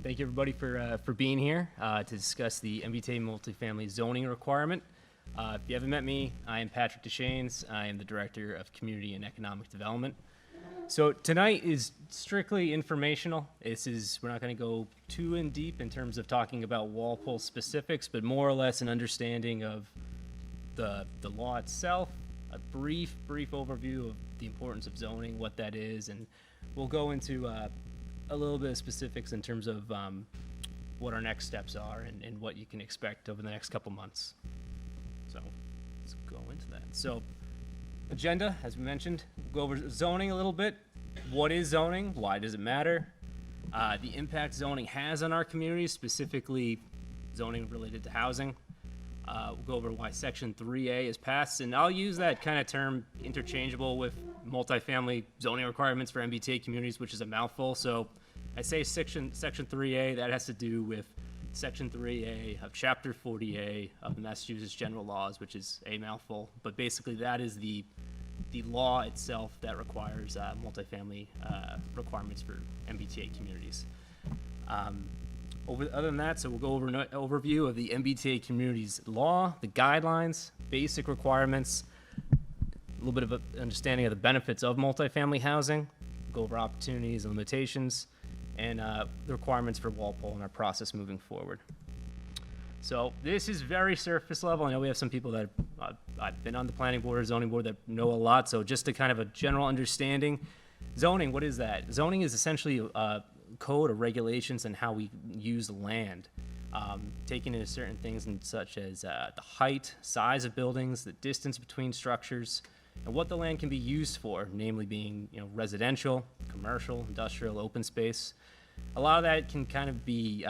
Thank you, everybody, for being here to discuss the MBTA multifamily zoning requirement. If you haven't met me, I am Patrick Deschenes. I am the Director of Community and Economic Development. So tonight is strictly informational. We're not going to go too in deep in terms of talking about Walpole specifics, but more or less an understanding of the law itself, a brief overview of the importance of zoning, what that is, and we'll go into a little bit of specifics in terms of what our next steps are and what you can expect over the next couple months. So let's go into that. So agenda, as we mentioned, we'll go over zoning a little bit. What is zoning? Why does it matter? The impact zoning has on our communities, specifically zoning related to housing. We'll go over why Section 3A is passed, and I'll use that kind of term interchangeable with multifamily zoning requirements for MBTA communities, which is a mouthful. So I say Section 3A, that has to do with Section 3A of Chapter 40A of the Massachusetts General Laws, which is a mouthful, but basically that is the law itself that requires multifamily requirements for MBTA communities. Other than that, so we'll go over an overview of the MBTA communities law, the guidelines, basic requirements, a little bit of an understanding of the benefits of multifamily housing, go over opportunities and limitations, and the requirements for Walpole and our process moving forward. So this is very surface level. I know we have some people that I've been on the planning board or zoning board that know a lot, so just to kind of a general understanding. Zoning, what is that? Zoning is essentially code or regulations and how we use land, taking into certain things such as the height, size of buildings, the distance between structures, and what the land can be used for, namely being residential, commercial, industrial, open space. A lot of that can kind of be,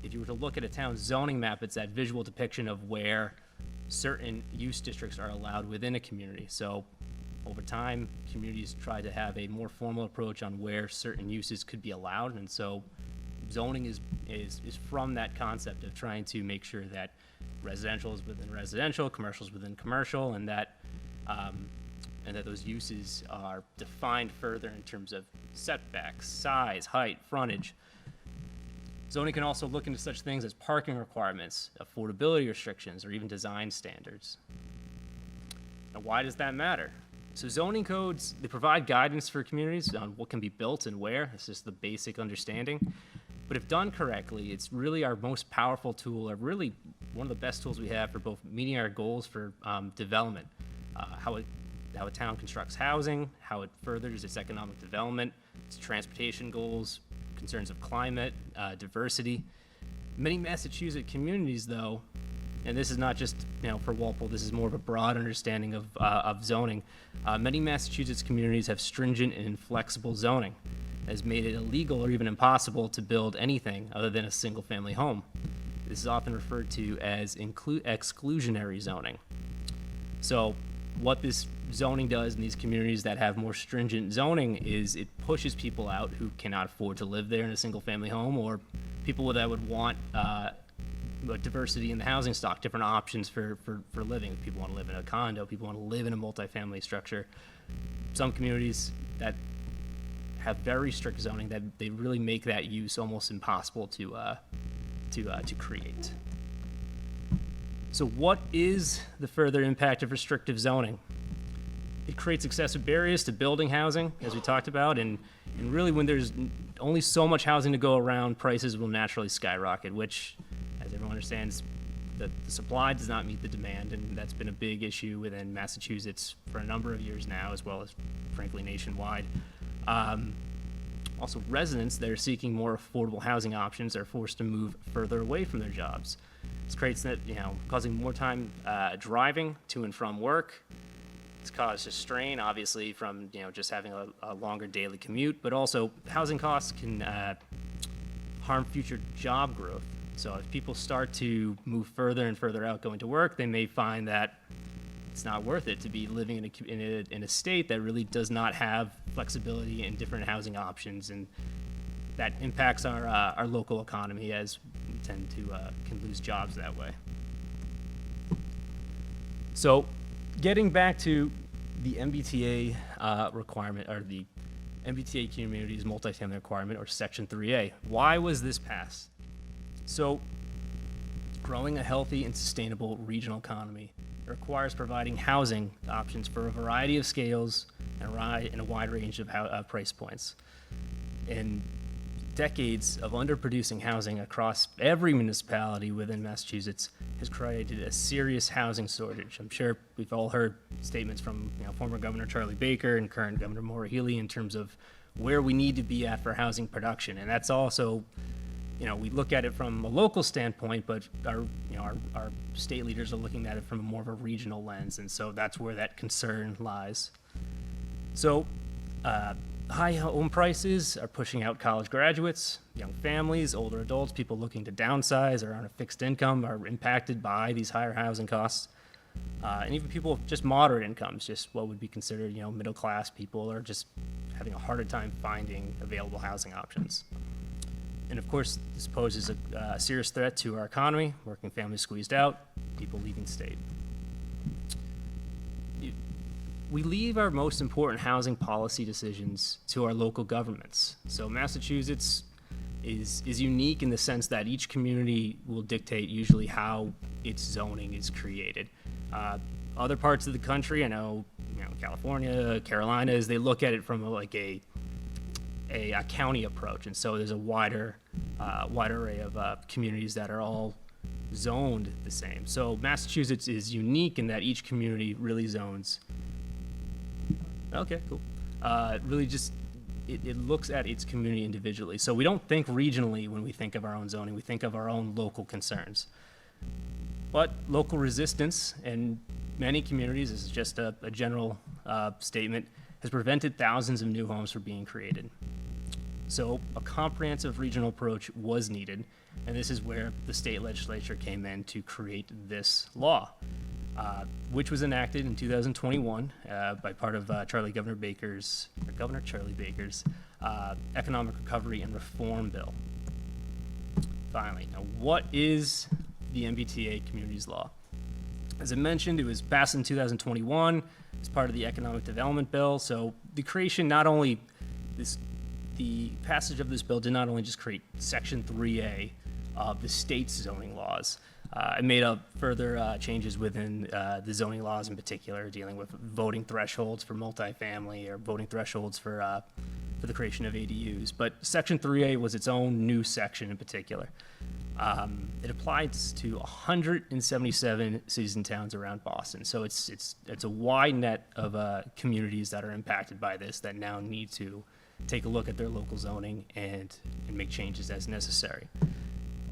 if you were to look at a town's zoning map, it's that visual depiction of where certain use districts are allowed within a community. So over time, communities try to have a more formal approach on where certain uses could be allowed, and so zoning is from that concept of trying to make sure that residential is within residential, commercial is within commercial, and that those uses are defined further in terms of setbacks, size, height, frontage. Zoning can also look into such things as parking requirements, affordability restrictions, or even design standards. Now, why does that matter? So zoning codes, they provide guidance for communities on what can be built and where. It's just the basic understanding. But if done correctly, it's really our most powerful tool, or really one of the best tools we have for both meeting our goals for development, how a town constructs housing, how it furthers its economic development, its transportation goals, concerns of climate, diversity. Many Massachusetts communities, though, and this is not just for Walpole, this is more of a broad understanding of zoning. Many Massachusetts communities have stringent and inflexible zoning that has made it illegal or even impossible to build anything other than a single-family home. This is often referred to as exclusionary zoning. So what this zoning does in these communities that have more stringent zoning is it pushes people out who cannot afford to live there in a single-family home, or people that would want diversity in the housing stock, different options for living. People want to live in a condo, people want to live in a multifamily structure. Some communities that have very strict zoning, that they really make that use almost impossible to create. So what is the further impact of restrictive zoning? It creates excessive barriers to building housing, as we talked about, and really when there's only so much housing to go around, prices will naturally skyrocket, which, as everyone understands, the supply does not meet the demand, and that's been a big issue within Massachusetts for a number of years now, as well as, frankly, nationwide. Also, residents that are seeking more affordable housing options are forced to move further away from their jobs. This creates that, causing more time driving to and from work. It's caused a strain, obviously, from just having a longer daily commute, but also housing costs can harm future job growth. So if people start to move further and further out going to work, they may find that it's not worth it to be living in a state that really does not have flexibility and different housing options, and that impacts our local economy, as we tend to can lose jobs that way. So getting back to the MBTA requirement, or the MBTA communities multifamily requirement, or Section 3A. Why was this passed? So, growing a healthy and sustainable regional economy requires providing housing options for a variety of scales and a wide range of price points. And decades of underproducing housing across every municipality within Massachusetts has created a serious housing shortage. I'm sure we've all heard statements from former Governor Charlie Baker and current Governor Maura Healey in terms of where we need to be at for housing production. And that's also, we look at it from a local standpoint, but our state leaders are looking at it from more of a regional lens. And so that's where that concern lies. So, high home prices are pushing out college graduates, young families, older adults, people looking to downsize or on a fixed income are impacted by these higher housing costs. And even people with just moderate incomes, just what would be considered, middle class people, are just having a harder time finding available housing options. And of course, this poses a serious threat to our economy, working families squeezed out, people leaving state. We leave our most important housing policy decisions to our local governments. So Massachusetts is unique in the sense that each community will dictate usually how its zoning is created. Other parts of the country, I know, California, Carolinas, they look at it from a county approach, and so there's a wider array of communities that are all zoned the same. So Massachusetts is unique in that each community really zones. Okay, cool. Really just, it looks at its community individually. So we don't think regionally when we think of our own zoning, we think of our own local concerns. But local resistance in many communities, this is just a general statement, has prevented thousands of new homes from being created. So a comprehensive regional approach was needed, and this is where the state legislature came in to create this law. Which was enacted in 2021 by part of Governor Charlie Baker's Economic Recovery and Reform Bill. Finally, now what is the MBTA Communities Law? As I mentioned, it was passed in 2021 as part of the Economic Development Bill. So the passage of this bill did not only just create Section 3A of the state's zoning laws. It made up further changes within the zoning laws, in particular, dealing with voting thresholds for multifamily or voting thresholds for the creation of ADUs. But Section 3A was its own new section in particular. It applies to 177 cities and towns around Boston. So it's a wide net of communities that are impacted by this that now need to take a look at their local zoning and make changes as necessary.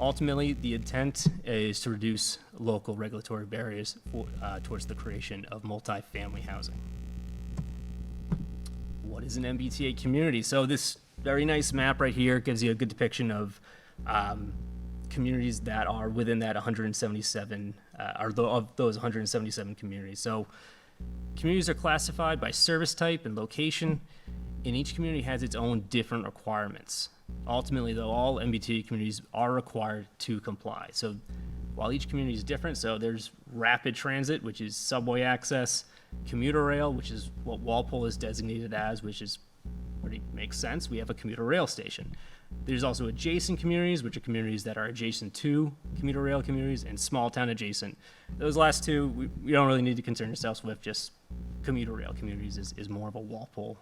Ultimately, the intent is to reduce local regulatory barriers towards the creation of multifamily housing. What is an MBTA community? So this very nice map right here gives you a good depiction of communities that are within that 177, of those 177 communities. So communities are classified by service type and location, and each community has its own different requirements. Ultimately, though, all MBTA communities are required to comply. So while each community is different, so there's rapid transit, which is subway access, commuter rail, which is what Walpole is designated as, which is pretty makes sense. We have a commuter rail station. There's also adjacent communities, which are communities that are adjacent to commuter rail communities, and small town adjacent. Those last two, we don't really need to concern ourselves with. Just commuter rail communities is more of a Walpole.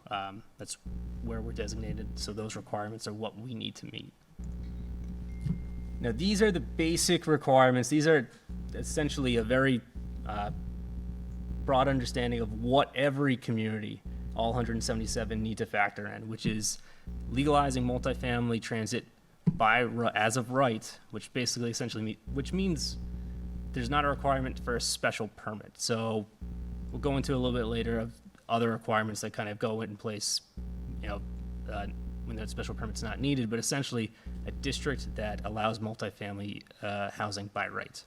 That's where we're designated, so those requirements are what we need to meet. Now, these are the basic requirements. These are essentially a very broad understanding of what every community, all 177, need to factor in, which is legalizing multifamily transit as of right, which basically essentially which means there's not a requirement for a special permit. So we'll go into a little bit later of other requirements that kind of go in place, when that special permit's not needed, but essentially a district that allows multifamily housing by right.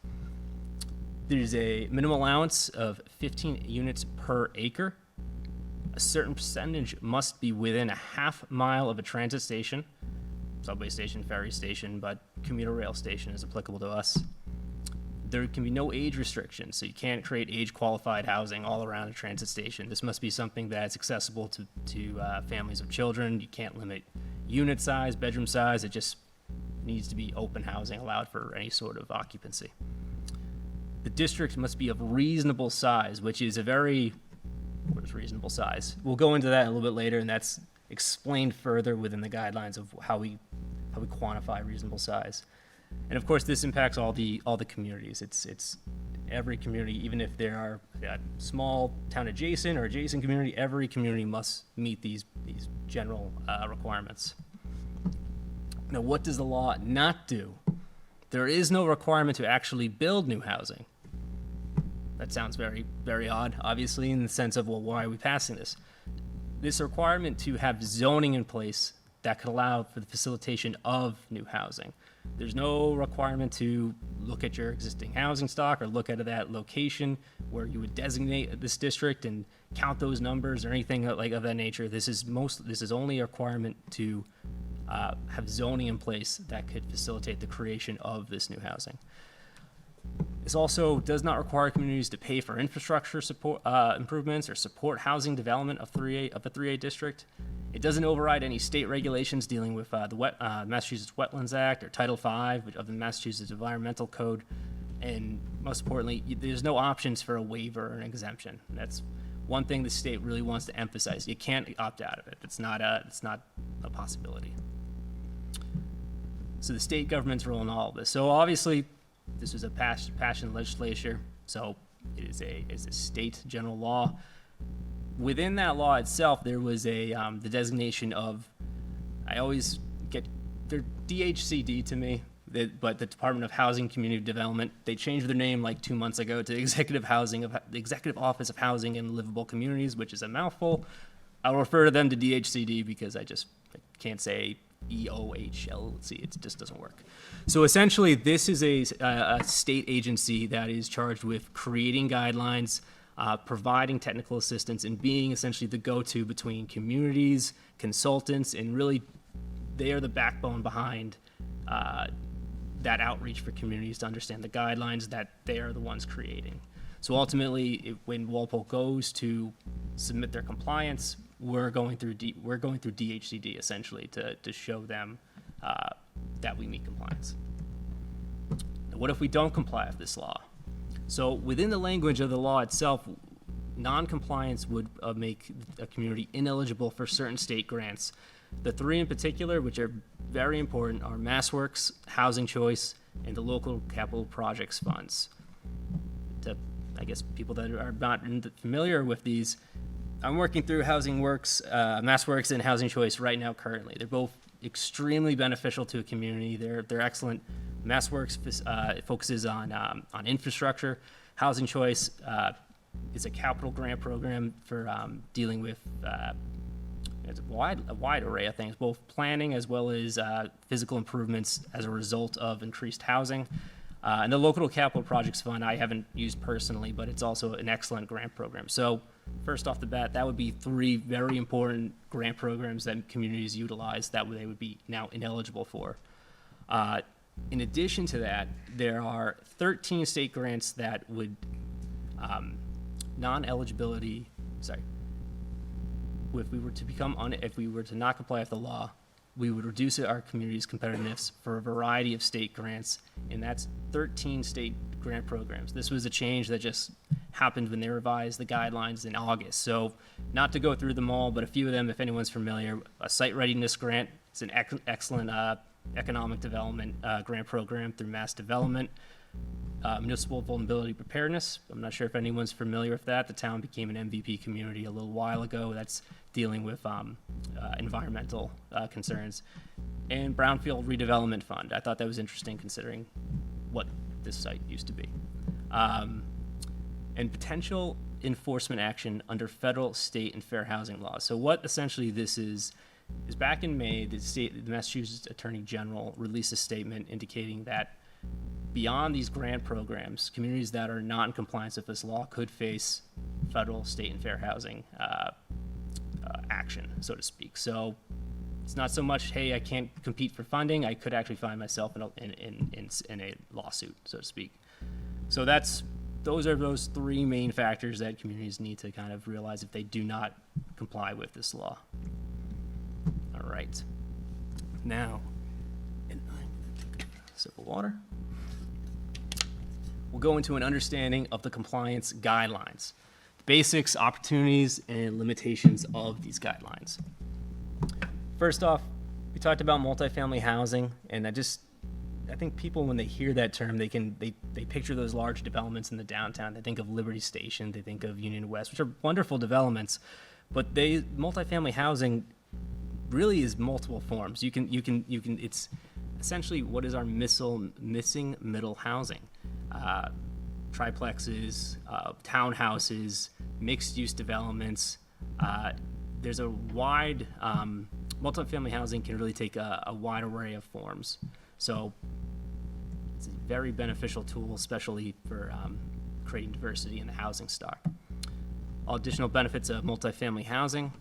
There's a minimum allowance of 15 units per acre. A certain percentage must be within a half mile of a transit station, subway station, ferry station, but commuter rail station is applicable to us. There can be no age restrictions, so you can't create age-qualified housing all around a transit station. This must be something that's accessible to families of children. You can't limit unit size, bedroom size. It just needs to be open housing allowed for any sort of occupancy. The district must be of reasonable size, which is what is reasonable size? We'll go into that a little bit later, and that's explained further within the guidelines of how we quantify reasonable size. And of course, this impacts all the communities. It's every community, even if there are a small town adjacent or adjacent community, every community must meet these general requirements. Now, what does the law not do? There is no requirement to actually build new housing. That sounds very, very odd, obviously, in the sense of, well, why are we passing this? This requirement to have zoning in place that could allow for the facilitation of new housing. There's no requirement to look at your existing housing stock or look at that location where you would designate this district and count those numbers or anything like of that nature. This is only a requirement to have zoning in place that could facilitate the creation of this new housing. This also does not require communities to pay for infrastructure support improvements or support housing development of a 3A district. It doesn't override any state regulations dealing with the Massachusetts Wetlands Act or Title V of the Massachusetts Environmental Code. And most importantly, there's no options for a waiver or an exemption. That's one thing the state really wants to emphasize. You can't opt out of it. It's not a possibility. So the state government's role in all of this. So obviously, this was a passed legislature, so it is a state general law. Within that law itself, there was the designation of, I always get, they're DHCD to me, but the Department of Housing Community Development. They changed their name like 2 months ago to the Executive Office of Housing and Livable Communities, which is a mouthful. I'll refer to them to DHCD because I can't say EOHLC. It just doesn't work. So essentially, this is a state agency that is charged with creating guidelines, providing technical assistance, and being essentially the go-to between communities, consultants, and really they are the backbone behind that outreach for communities to understand the guidelines that they are the ones creating. So ultimately, when Walpole goes to submit their compliance, we're going through DHCD essentially to show them that we meet compliance. Now, what if we don't comply with this law? So within the language of the law itself, non-compliance would make a community ineligible for certain state grants. The three in particular, which are very important, are MassWorks, Housing Choice, and the Local Capital Projects Funds. To, I guess, people that are not familiar with these, I'm working through MassWorks and Housing Choice right now currently. They're both extremely beneficial to a community. They're excellent. MassWorks focuses on infrastructure. Housing Choice is a capital grant program for dealing with it's a wide array of things, both planning as well as physical improvements as a result of increased housing. And the Local Capital Projects Fund I haven't used personally, but it's also an excellent grant program. So first off the bat, that would be three very important grant programs that communities utilize that they would be now ineligible for. In addition to that, there are 13 state grants that would non-eligibility, if we were to not comply with the law, we would reduce our community's competitiveness for a variety of state grants, and that's 13 state grant programs. This was a change that just happened when they revised the guidelines in August. So not to go through them all, but a few of them, if anyone's familiar, a site readiness grant. It's an excellent economic development grant program through Mass Development. Municipal vulnerability preparedness. I'm not sure if anyone's familiar with that. The town became an MVP community a little while ago. That's dealing with environmental concerns. And Brownfield Redevelopment Fund. I thought that was interesting considering what this site used to be. And potential enforcement action under federal, state, and fair housing laws. So what essentially this is back in May, the Massachusetts Attorney General released a statement indicating that beyond these grant programs, communities that are not in compliance with this law could face federal, state, and fair housing action, so to speak. So it's not so much, hey, I can't compete for funding. I could actually find myself in a lawsuit, so to speak. So those are those three main factors that communities need to kind of realize if they do not comply with this law. All right. Now, sip of water. We'll go into an understanding of the compliance guidelines, the basics, opportunities, and limitations of these guidelines. First off, we talked about multifamily housing, and I think people, when they hear that term, they picture those large developments in the downtown. They think of Liberty Station, they think of Union West, which are wonderful developments, but multifamily housing really is multiple forms. It's essentially what is our missing middle housing. Triplexes, townhouses, mixed-use developments. There's a wide, multifamily housing can really take a wide array of forms. So it's a very beneficial tool, especially for creating diversity in the housing stock. All additional benefits of multifamily housing.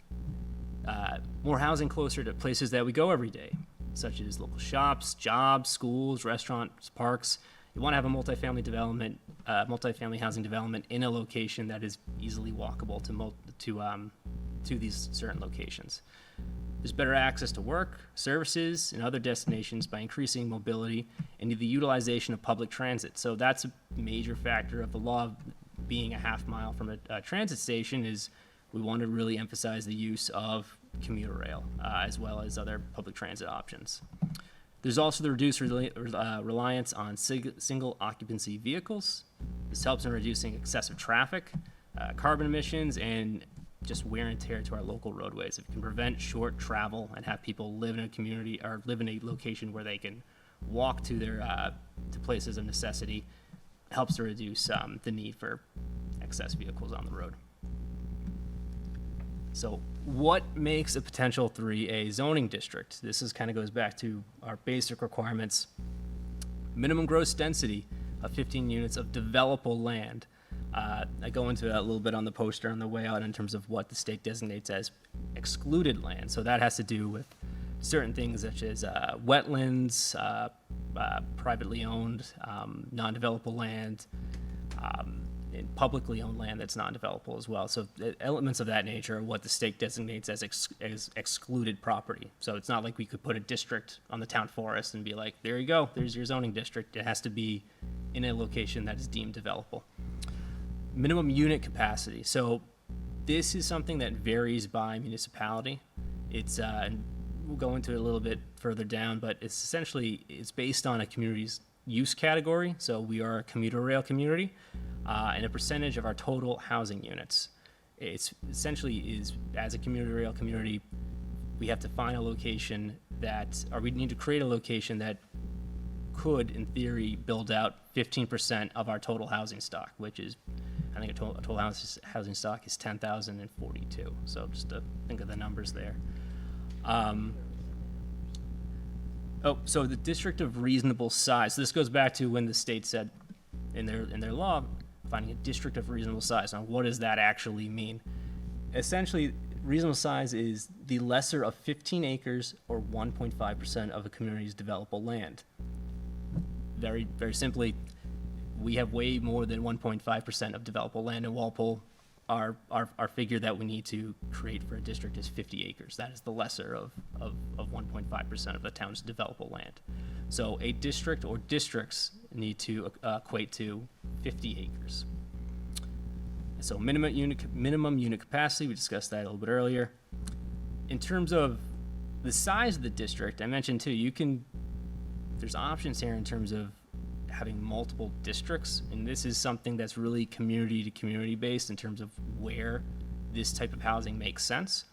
More housing closer to places that we go every day, such as local shops, jobs, schools, restaurants, parks. You want to have a multifamily housing development in a location that is easily walkable to these certain locations. There's better access to work, services, and other destinations by increasing mobility and the utilization of public transit. So that's a major factor of the law being a half mile from a transit station is we want to really emphasize the use of commuter rail as well as other public transit options. There's also the reduced reliance on single occupancy vehicles. This helps in reducing excessive traffic, carbon emissions, and just wear and tear to our local roadways. If it can prevent short travel and have people live in a community or live in a location where they can walk to their to places of necessity, helps to reduce the need for excess vehicles on the road. So what makes a potential 3A zoning district? This kind of goes back to our basic requirements. Minimum gross density of 15 units of developable land. I go into that a little bit on the poster on the way out in terms of what the state designates as excluded land. So that has to do with certain things such as wetlands, privately owned, non-developable land, and publicly owned land that's non-developable as well. So elements of that nature are what the state designates as excluded property. So it's not like we could put a district on the town forest and be like, there you go, there's your zoning district. It has to be in a location that is deemed developable. Minimum unit capacity. So this is something that varies by municipality. It's we'll go into it a little bit further down, but it's based on a community's use category. So we are a commuter rail community, and a percentage of our total housing units. It's essentially is as a commuter rail community, we have to find a location or we need to create a location that could, in theory, build out 15% of our total housing stock, which is, I think a total housing stock is 10,042. So just to think of the numbers there. So the district of reasonable size. So this goes back to when the state said in their law, finding a district of reasonable size. Now, what does that actually mean? Essentially, reasonable size is the lesser of 15 acres or 1.5% of a community's developable land. Very, very simply, we have way more than 1.5% of developable land in Walpole. Our figure that we need to create for a district is 50 acres. That is the lesser of 1.5% of the town's developable land. So a district or districts need to equate to 50 acres. So minimum unit capacity, we discussed that a little bit earlier. In terms of the size of the district, I mentioned too, there's options here in terms of having multiple districts, and this is something that's really community to community based in terms of where this type of housing makes sense.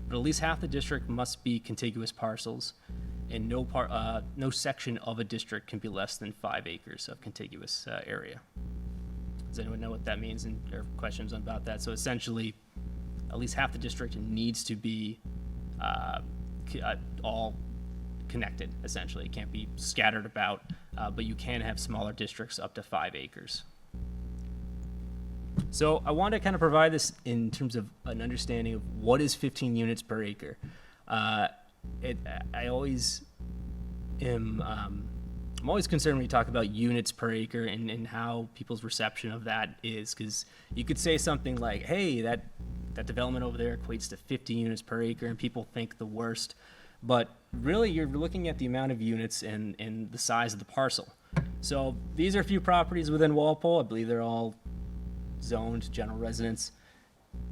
But at least half the district must be contiguous parcels, and no section of a district can be less than 5 acres of contiguous area. Does anyone know what that means, and there are questions about that? So essentially, at least half the district needs to be all connected, essentially. It can't be scattered about, but you can have smaller districts up to 5 acres. So I want to kind of provide this in terms of an understanding of what is 15 units per acre. I always am I'm always concerned when you talk about units per acre and how people's reception of that is, because you could say something like, hey, that development over there equates to 50 units per acre, and people think the worst. But really, you're looking at the amount of units and the size of the parcel. So these are a few properties within Walpole. I believe they're all zoned general residence.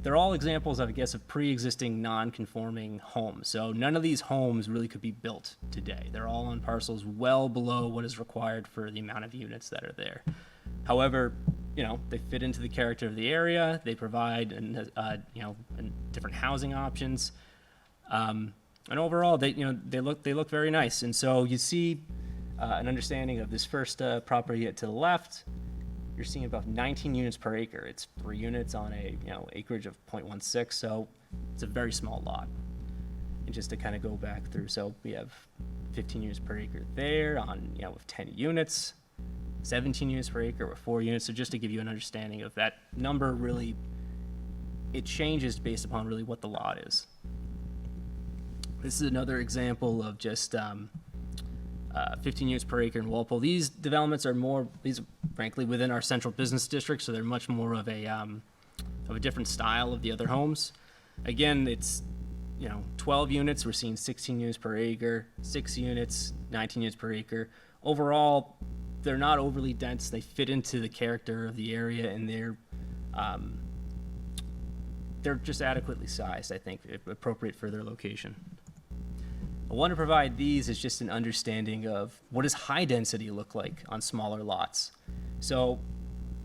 They're all examples, I guess, of pre-existing non-conforming homes. So none of these homes really could be built today. They're all on parcels well below what is required for the amount of units that are there. However, they fit into the character of the area. They provide, different housing options. And overall, they look very nice. And so you see an understanding of this first property to the left. You're seeing about 19 units per acre. It's 3 units on a acreage of 0.16, so it's a very small lot. And just to kind of go back through, so we have 15 units per acre there on with 10 units, 17 units per acre with 4 units. So just to give you an understanding of that number, really, it changes based upon really what the lot is. This is another example of just 15 units per acre in Walpole. These developments are frankly within our central business district, so they're much more of a different style of the other homes. Again, it's 12 units. We're seeing 16 units per acre, 6 units, 19 units per acre. Overall, they're not overly dense. They fit into the character of the area, and they're just adequately sized, I think, appropriate for their location. I want to provide these as just an understanding of what does high density look like on smaller lots. So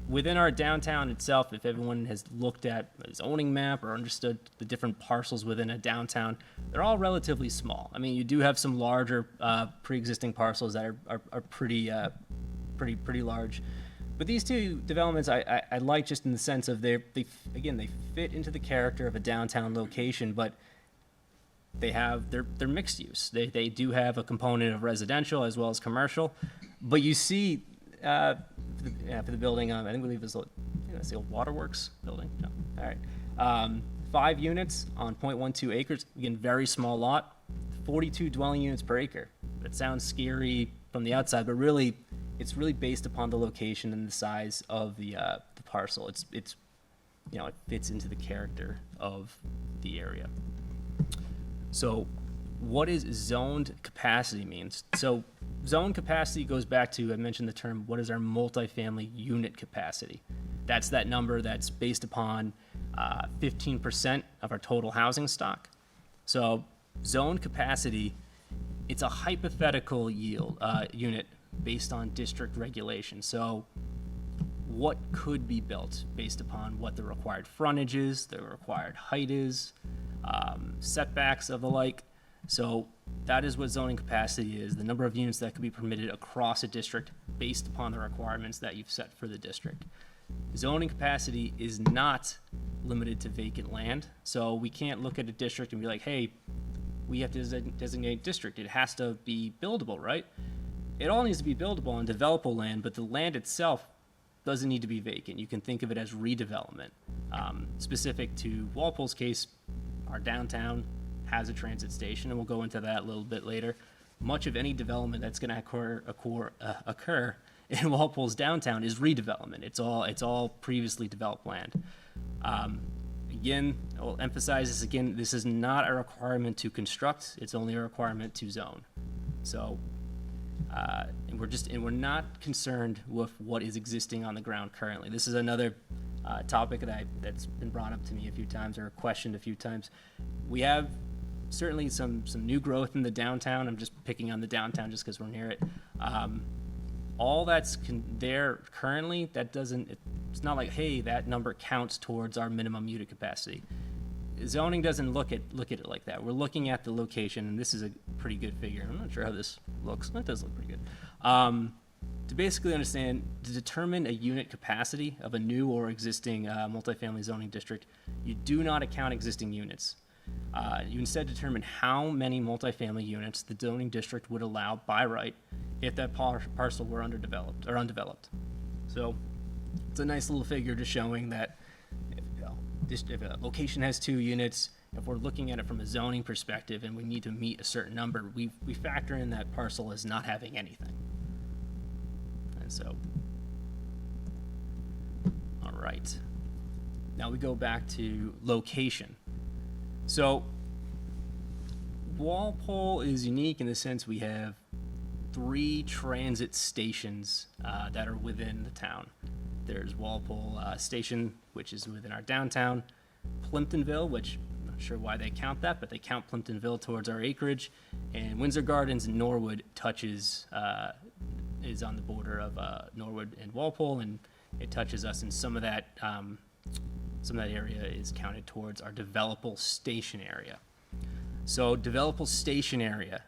within our downtown itself, if everyone has looked at a zoning map or understood the different parcels within a downtown, they're all relatively small. I mean, you do have some larger pre-existing parcels that are pretty large. But these two developments I like just in the sense of they fit into the character of a downtown location, but they're mixed use. They do have a component of residential as well as commercial, but you see for the building, I believe it's the old Waterworks building. No. All right, 5 units on 0.12 acres. Again, very small lot, 42 dwelling units per acre. That sounds scary from the outside, but really, it's really based upon the location and the size of the parcel. It fits into the character of the area. So what is zoned capacity means? So zoned capacity goes back to, I mentioned the term, what is our multifamily unit capacity? That's that number that's based upon 15% of our total housing stock. So zoned capacity, it's a hypothetical unit based on district regulation. So what could be built based upon what the required frontage is, the required height is, setbacks of the like. So that is what zoning capacity is, the number of units that could be permitted across a district based upon the requirements that you've set for the district. Zoning capacity is not limited to vacant land. So we can't look at a district and be like, hey, we have to designate district. It has to be buildable, right? It all needs to be buildable on developable land, but the land itself doesn't need to be vacant. You can think of it as redevelopment. Specific to Walpole's case, our downtown has a transit station, and we'll go into that a little bit later. Much of any development that's going to occur in Walpole's downtown is redevelopment. It's all previously developed land. Again, I'll emphasize this again. This is not a requirement to construct. It's only a requirement to zone. So, and we're not concerned with what is existing on the ground currently. This is another topic that's been brought up to me a few times or questioned a few times. We have certainly some new growth in the downtown. I'm just picking on the downtown just because we're near it. All that's there currently, it's not like, hey, that number counts towards our minimum unit capacity. Zoning doesn't look at it like that. We're looking at the location, and this is a pretty good figure. I'm not sure how this looks. It does look pretty good. To basically understand, to determine a unit capacity of a new or existing multifamily zoning district, you do not account existing units. You instead determine how many multifamily units the zoning district would allow by right if that parcel were underdeveloped or undeveloped. So it's a nice little figure just showing that if a location has 2 units, if we're looking at it from a zoning perspective and we need to meet a certain number, we factor in that parcel as not having anything. So, all right. Now we go back to location. So, Walpole is unique in the sense we have 3 transit stations that are within the town. There's Walpole Station, which is within our downtown, Plimptonville, which I'm not sure why they count that, but they count Plimptonville towards our acreage, and Windsor Gardens in Norwood touches, is on the border of Norwood and Walpole, and it touches us, and some of that area is counted towards our developable station area. So developable station area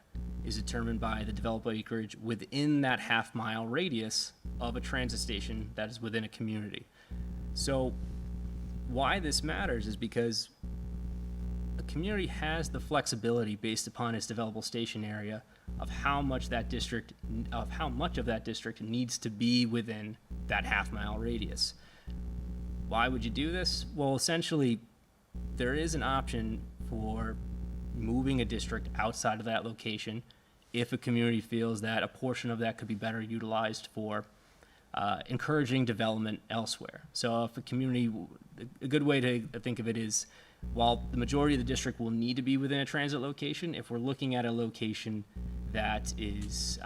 is determined by the developable acreage within that half-mile radius of a transit station that is within a community. So why this matters is because a community has the flexibility based upon its developable station area of how much of that district needs to be within that half-mile radius. Why would you do this? Well, essentially, there is an option for moving a district outside of that location if a community feels that a portion of that could be better utilized for encouraging development elsewhere. So if a community, a good way to think of it is, while the majority of the district will need to be within a transit location, if we're looking at a location that is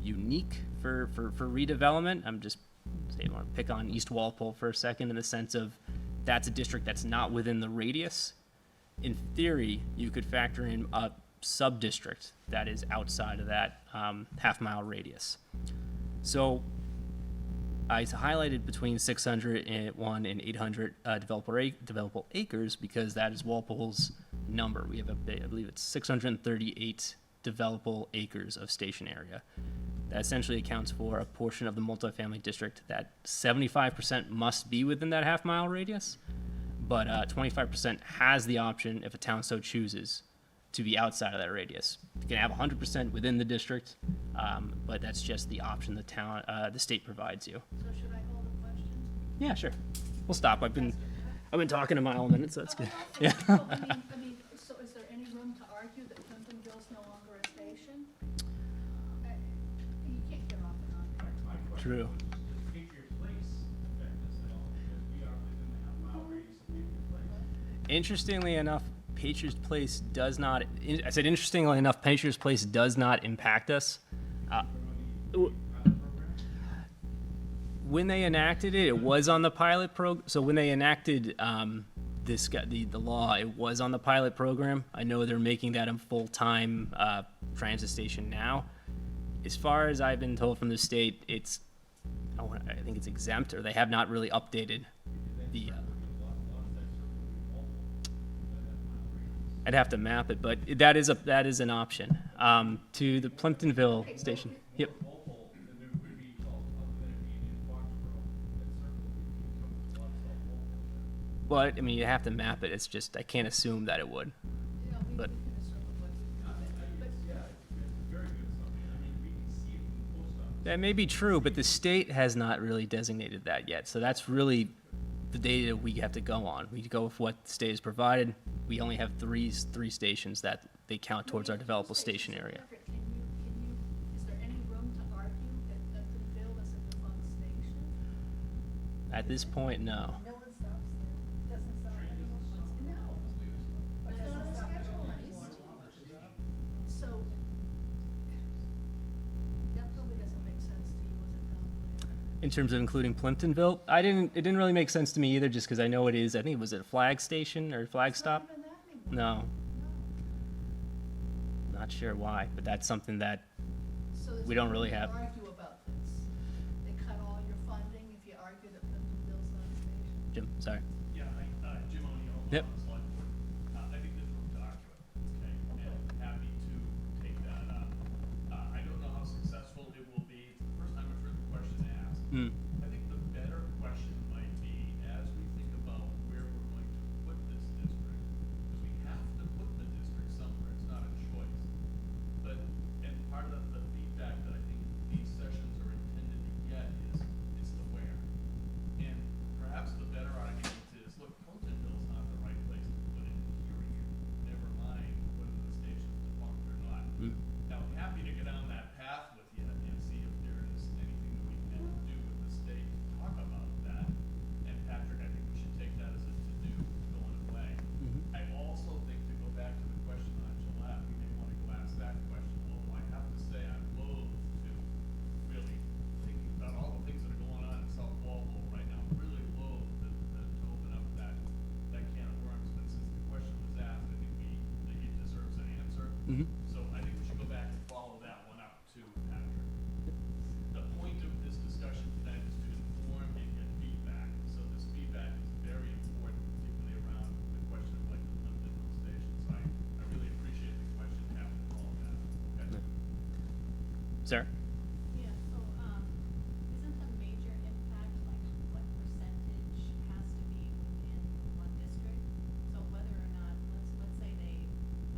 unique for redevelopment, I'm just saying, I want to pick on East Walpole for a second in the sense of that's a district that's not within the radius. In theory, you could factor in a sub-district that is outside of that half-mile radius. So I highlighted between 601 and 800 developable acres because that is Walpole's number. We have, I believe it's 638 developable acres of station area. That essentially accounts for a portion of the multifamily district that 75% must be within that half-mile radius, but 25% has the option, if a town so chooses, to be outside of that radius. You can have 100% within the district, but that's just the option the state provides you. So should I hold a question? Yeah, sure. We'll stop. I've been talking a mile a minute, so that's good. Oh, Yeah. so, so is there any room to argue that Plimptonville's no longer a station? You can't get off and on. True. Interestingly enough, Patriots Place does not. I said interestingly enough, Patriots Place does not impact us. When they enacted it, it was on the pilot program. So when they enacted the law, it was on the pilot program. I know they're making that a full-time transit station now. As far as I've been told from the state, I think it's exempt, or they have not really updated the. I'd have to map it, but that is an option to the Plimptonville station. Yep. Well, I mean, you have to map it. It's just I can't assume that it would. Yeah, But we can assume that may be true, but the state has not really designated that yet. So that's really the data we have to go on. We go with what the state has provided. We only have three stations that they count towards our developable station area. Is there any room to argue that Plimptonville is a defunct station? At this point, no. No one stops there? Doesn't stop anyone? No. But it's not scheduled anymore. So, that probably doesn't make sense to you as a town planner. In terms of including Plimptonville, it didn't really make sense to me either, just because I know it is. I think was it a flag station or flag stop? It's not even that anymore. No, not sure why, but that's something that So there's we don't no really room to have. argue about this. They cut all your funding if you argue that Plimptonville's not a station. Jim, sorry. Yeah, Jim O'Neill, Yep. on the select board. I think there's room to argue it, okay? And happy to take that up. I don't know how successful it will be. It's the first time I've heard the question asked. Mm. I think the better question might be, as we think about where we're going to put this district, because we have to put the district somewhere, it's not a choice. But, and part of the feedback that I think these sessions are intended to get is the where. And perhaps the better argument is, look, Plimptonville's not the right place to put it, period. Never mind whether the station's defunct or not. Mm. Now, I'm happy to get on that path with you and see if there is Sir? Yeah, so, isn't the major impact, like, what percentage has to be within one district? So whether or not, let's say they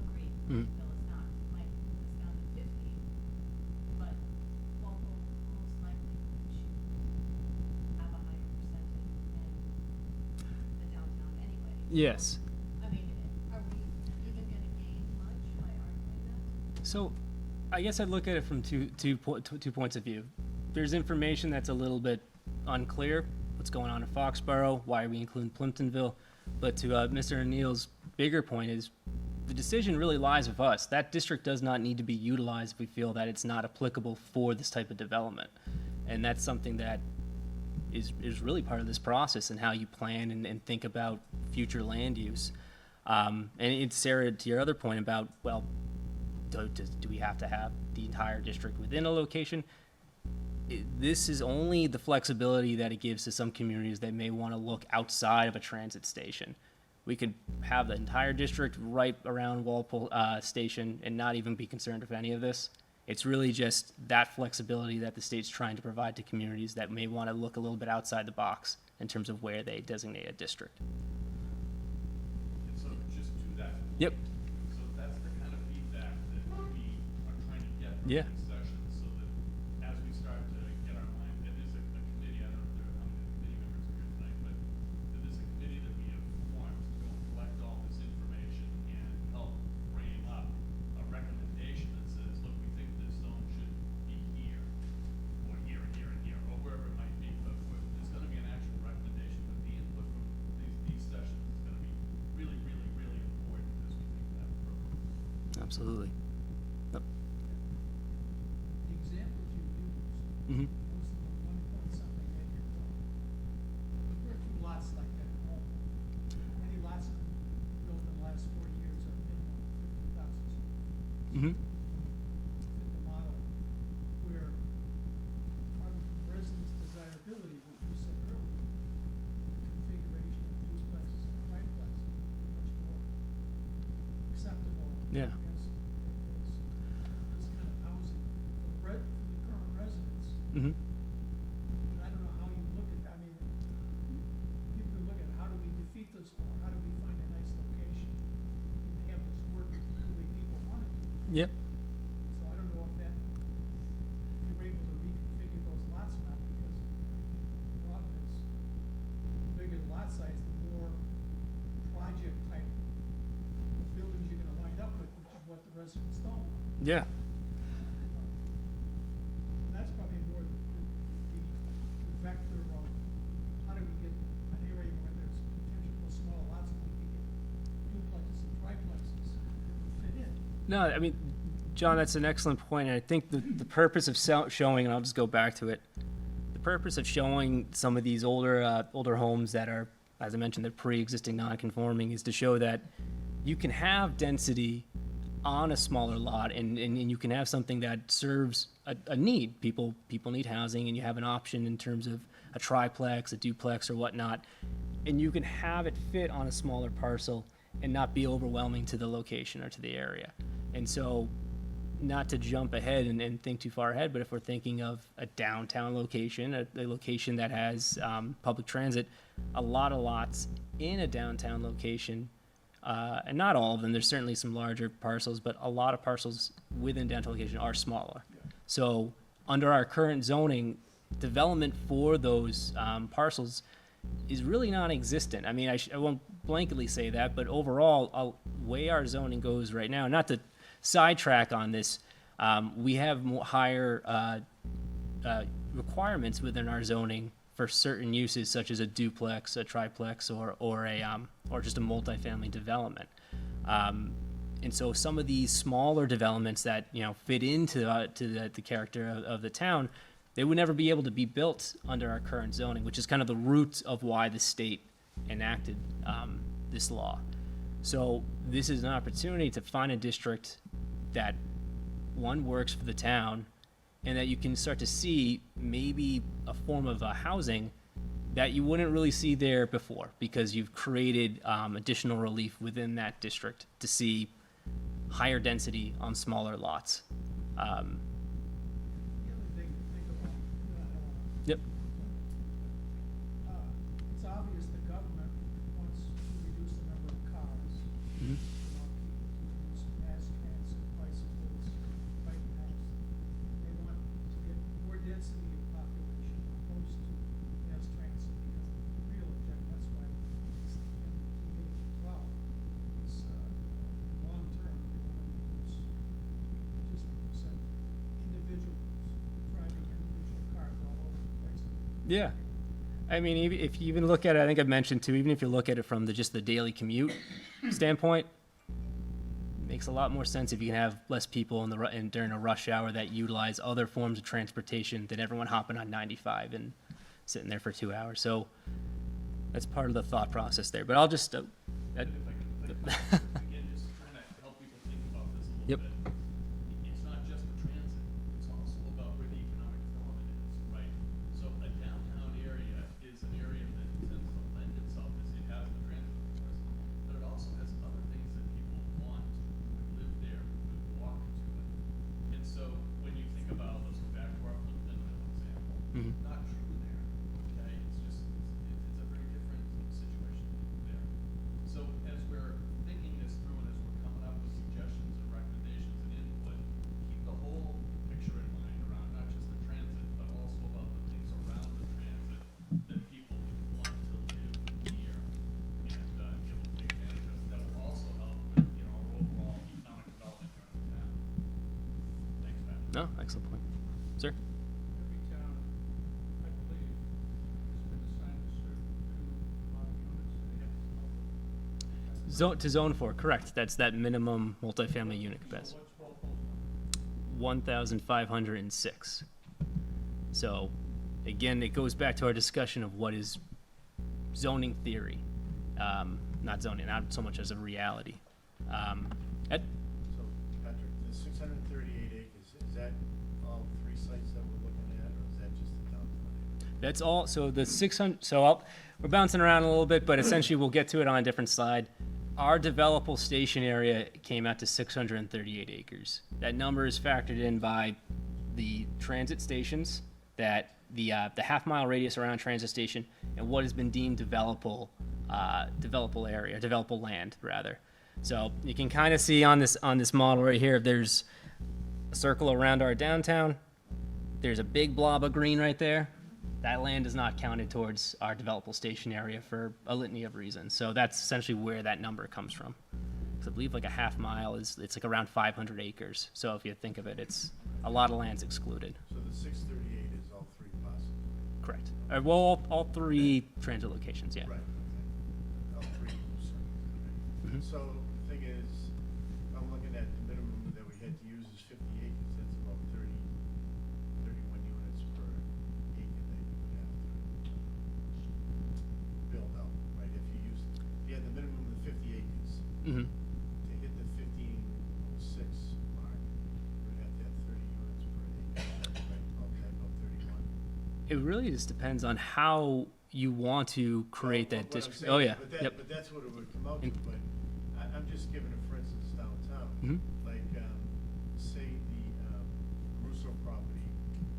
agree, Mhm. Bill is not, might move this down to 50, but Walpole most likely should have a higher percentage in the downtown anyway. Yes. I mean, are we even gonna gain much by arguing that? So, I guess I'd look at it from two points of view. There's information that's a little bit unclear. What's going on in Foxborough? Why are we including Plimptonville? But to Mr. O'Neill's bigger point is, the decision really lies with us. That district does not need to be utilized if we feel that it's not applicable for this type of development. And that's something that is really part of this process and how you plan and think about future land use. And it's, Sarah, to your other point about, well, do we have to have the entire district within a location? This is only the flexibility that it gives to some communities that may want to look outside of a transit station. We could have the entire district right around Walpole Station and not even be concerned with any of this. It's really just that flexibility that the state's trying to provide to communities that may want to look a little bit outside the box in terms of where they designate a district. And so just to that. Yep. So that's the kind of feedback that we are trying to get from Yeah. these sessions, so that as we start to get our mind, and there's a committee, I don't know how many committee members are here tonight, but there's a committee that we have formed to go and collect all this information and help frame up a recommendation that says, look, we think this zone should be here, or here and here and here, or wherever it might be, but there's gonna be an actual recommendation, but the input from these sessions is gonna be really, really, really important as we think that through. Absolutely. Yep. The examples you used, Mhm. most of them 1 point something acre zone. There are 2 lots like that at home. Any lots built in the last 40 years are minimum 50,000 square feet. Mhm. Fit the model where part of residents' desirability, what you said earlier, the configuration of duplexes and triplexes is much more acceptable. Yeah. As this kind of housing for the current residents. Mhm. But I don't know how you look at, I mean, people can look at how do we defeat this, or how do we find a nice location and have this work the way people want it to. Yep. So I don't know if that, if you're able to reconfigure those lots or not, because the problem is, the bigger the lot size, the more project type buildings you're gonna wind up with, which is what the residents don't want. Yeah. That's probably more the vector of how do we get an area where there's potential for small lots, and we can get duplexes and triplexes that fit in. No, I mean, John, that's an excellent point. And I think the purpose of showing, and I'll just go back to it, the purpose of showing some of these older homes that are, as I mentioned, they're pre-existing non-conforming, is to show that you can have density on a smaller lot, and you can have something that serves a need. People need housing, and you have an option in terms of a triplex, a duplex, or whatnot, and you can have it fit on a smaller parcel and not be overwhelming to the location or to the area. And so, not to jump ahead and think too far ahead, but if we're thinking of a downtown location, a location that has public transit, a lot of lots in a downtown location, and not all of them, there's certainly some larger parcels, but a lot of parcels within downtown location are smaller. So under our current zoning, development for those parcels is really non-existent. I mean, I won't blanketly say that, but overall, way our zoning goes right now, not to sidetrack on this, we have higher requirements within our zoning for certain uses such as a duplex, a triplex, or just a multifamily development. And so some of these smaller developments that fit into the character of the town, they would never be able to be built under our current zoning, which is kind of the root of why the state enacted this law. So this is an opportunity to find a district that, one, works for the town, and that you can start to see maybe a form of housing that you wouldn't really see there before, because you've created additional relief within that district to see higher density on smaller lots. Yep. It's obvious the government wants to reduce the number of cars. Mhm. They want people to use mass transit, bicycles, bike paths. They want to get more density of population opposed to mass transit because the real objective, that's why it's MBTA 12. It's, long term, they want to reduce, just percent individuals driving individual cars all over the place. Yeah. I mean, if you even look at it, I think I've mentioned too, even if you look at it from just the daily commute standpoint, makes a lot more sense if you can have less people during a rush hour that utilize other forms of transportation than everyone hopping on 95 and sitting there for 2 hours. So that's part of the thought process there. But I'll just, If I can, again, just trying to help people think about this a little Yep. bit. It's not just the transit, it's also about where the economic development is, right? So a downtown area is an area that tends to lend itself, as it has the transit, of course, but it also has other things that people want, who would live there, who would walk to it. And so when you think about, let's go back to our Flintmill example, Mhm. not true there, okay? It's just, it's a very different situation there. So as we're thinking this through and as we're coming up with suggestions and recommendations and input, keep the whole picture in mind around not just the transit, but also about the things around the transit that people want to live near and, be able to take advantage of. That will also help with, our overall economic development here in the town. Thanks, Pat. no, excellent point. Sir? Every town, I believe, has been assigned a certain amount of units they have to develop. To zone for, correct. That's that minimum multifamily unit capacity. What's Walpole's number? 1,506. So, again, it goes back to our discussion of what is zoning theory, not zoning, not so much as a reality. Ed? So, Patrick, the 638 acres, is that all three sites that we're looking at, or is that just the downtown? That's all. So the 600. We're bouncing around a little bit, but essentially we'll get to it on a different slide. Our developable station area came out to 638 acres. That number is factored in by the transit stations, that the half-mile radius around a transit station, and what has been deemed developable area, developable land rather. So you can kind of see on this model right here, there's a circle around our downtown. There's a big blob of green right there. That land is not counted towards our developable station area for a litany of reasons. So that's essentially where that number comes from. So I believe like a half mile it's like around 500 acres. So if you think of it, it's a lot of land's excluded. So the 638 is all three possible? Correct. Well, all three transit locations, yeah. Right, okay. All three, sorry. Mhm. So the thing is, I'm looking at the minimum that we had to use is 50 acres, that's about 31 units per acre that you would have to build out, right? If you had the minimum of 50 acres, Hmm. to hit the 1506 mark, we'd have to have 30 units per acre, right? Okay, about 31. It really just depends on how you want to create Well, that what I'm district. saying Oh is, yeah. Yep. But that's what it would come out to, And- but I'm just giving a for instance downtown. Mhm. Like, say the Russo property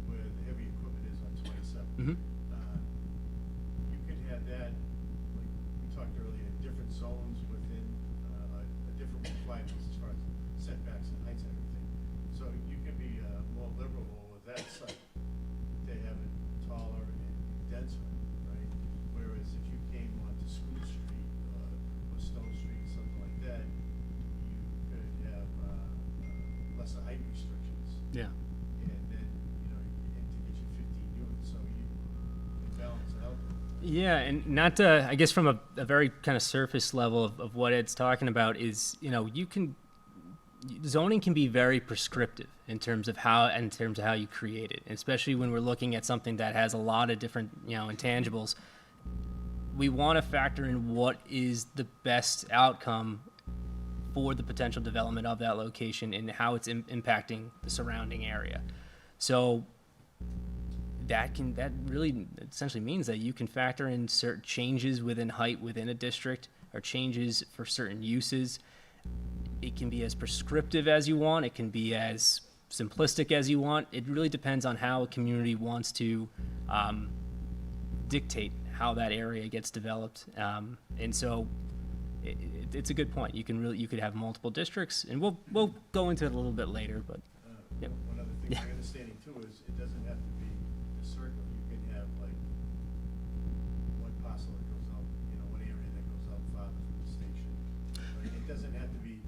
where the heavy equipment is on 27. Mhm. You could have that, like we talked earlier, different zones within, a different requirements as far as setbacks and heights and everything. So you could be, more liberal with that site. They have it taller and denser, right? Whereas if you came onto School Street, or Stone Street, something like that, you could have, lesser height restrictions. Yeah. And then, and to get you 15 units, so you balance it out. Yeah, and not to, I guess from a very kind of surface level of what Ed's talking about is, zoning can be very prescriptive in terms of how you create it, especially when we're looking at something that has a lot of different, intangibles. We want to factor in what is the best outcome for the potential development of that location and how it's impacting the surrounding area. So that really essentially means that you can factor in certain changes within height within a district or changes for certain uses. It can be as prescriptive as you want. It can be as simplistic as you want. It really depends on how a community wants to dictate how that area gets developed. And so it's a good point. You could have multiple districts, and we'll go into it a little bit later, but Yep. One other thing, Yeah. my understanding too is it doesn't have to be a circle. You can have like one parcel that goes out, one area that goes out farther from the station. But it doesn't have to be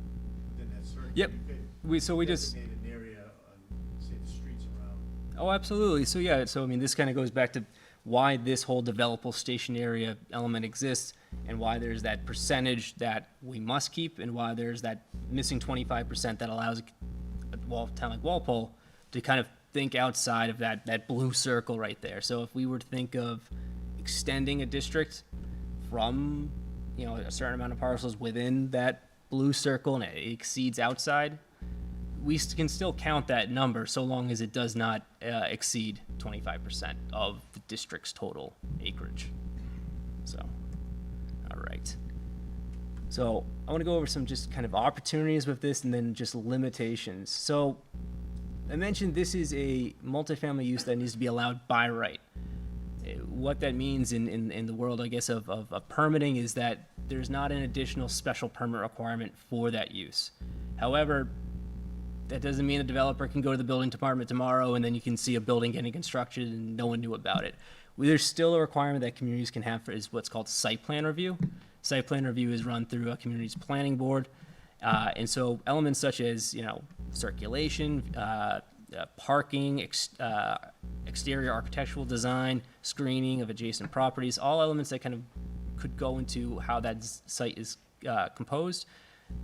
within that circle. Yep. You could we just designate an area on, say, the streets around. Oh, absolutely. So yeah, so I mean, this kind of goes back to why this whole developable station area element exists, and why there's that percentage that we must keep, and why there's that missing 25% that allows a town like Walpole to kind of think outside of that blue circle right there. So if we were to think of extending a district from, a certain amount of parcels within that blue circle and it exceeds outside, we can still count that number so long as it does not exceed 25% of the district's total acreage. So, all right. So I want to go over some just kind of opportunities with this and then just limitations. So I mentioned this is a multifamily use that needs to be allowed by right. What that means in the world, I guess, of permitting is that there's not an additional special permit requirement for that use. However, that doesn't mean a developer can go to the building department tomorrow and then you can see a building getting constructed and no one knew about it. There's still a requirement that communities can have is what's called site plan review. Site plan review is run through a community's planning board. And so elements such as, circulation, parking, exterior architectural design, screening of adjacent properties, all elements that kind of could go into how that site is composed.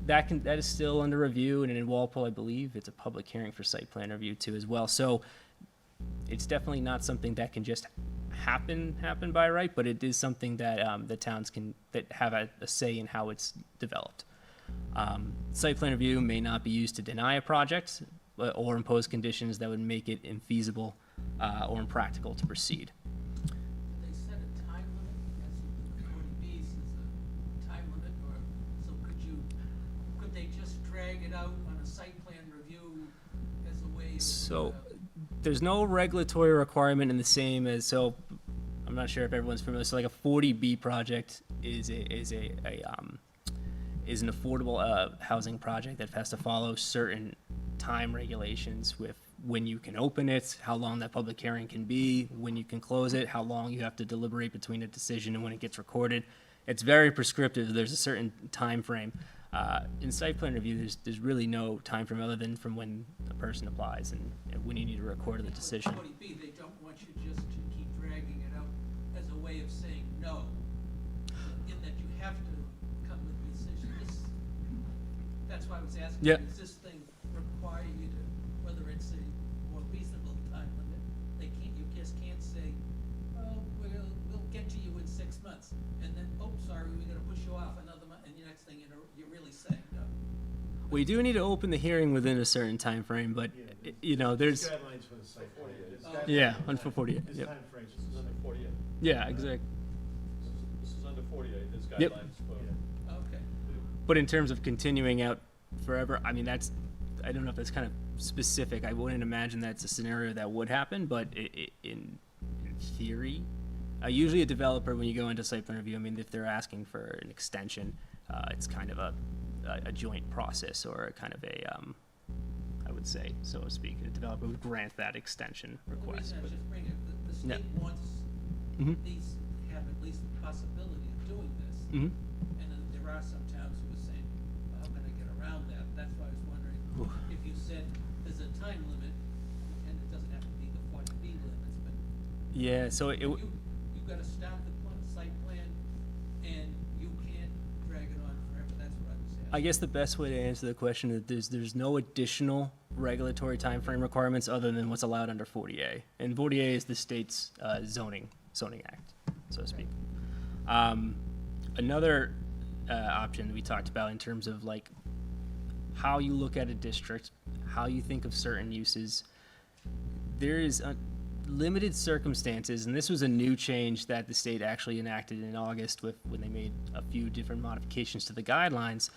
That is still under review, and in Walpole, I believe, it's a public hearing for site plan review too as well. So it's definitely not something that can just happen by right, but it is something that the towns that have a say in how it's developed. Site plan review may not be used to deny a project or impose conditions that would make it infeasible or impractical to proceed. They set a time limit, as the 40Bs is a time limit, or so could they just drag it out on a site plan review as a way of? So there's no regulatory requirement in the same as, so I'm not sure if everyone's familiar. So like a 40B project is an affordable housing project that has to follow certain time regulations with when you can open it, how long that public hearing can be, when you can close it, how long you have to deliberate between a decision and when it gets recorded. It's very prescriptive. There's a certain time frame. In site plan review, there's really no time frame other than from when a person applies and when you need to record the decision. 40B, they don't want you just to keep dragging it out as a way of saying no, in that you have to come with a decision. That's why I was asking, Yeah. does this thing require you to, whether it's a more reasonable time limit, you just can't say, oh, we'll get to you in 6 months, and then, oh, sorry, we're gonna push you off another month, and the next thing you're really saying no. We do need to open the hearing within a certain time frame, but there's There's guidelines for the site plan. There's Oh. guidelines Yeah, for under that. 48, There's yep. timeframes. This is under 48. yeah, exactly. This is under 48, there's Yep. guidelines for. Yeah. Okay. But in terms of continuing out forever, I mean, I don't know if that's kind of specific. I wouldn't imagine that's a scenario that would happen, but in theory, usually a developer, when you go into site plan review, I mean, if they're asking for an extension, it's kind of a joint process or a kind of I would say, so to speak, a developer would grant that extension The request. reason I was just bringing it, the Yeah. state wants Mhm. these, have at least the possibility of doing this. Mhm. And then there are some towns who are saying, well, how can I get around that? That's why I was wondering, Oof. if you said there's a time limit, and it doesn't have to be the 40B limits, but Yeah, so it, you gotta start the site plan, and you can't drag it on forever, that's what I was asking. I guess the best way to answer the question is there's no additional regulatory timeframe requirements other than what's allowed under 40A. And 40A is the state's zoning act, so to speak. Another option we talked about in terms of like how you look at a district, how you think of certain uses, there is limited circumstances, and this was a new change that the state actually enacted in August when they made a few different modifications to the guidelines.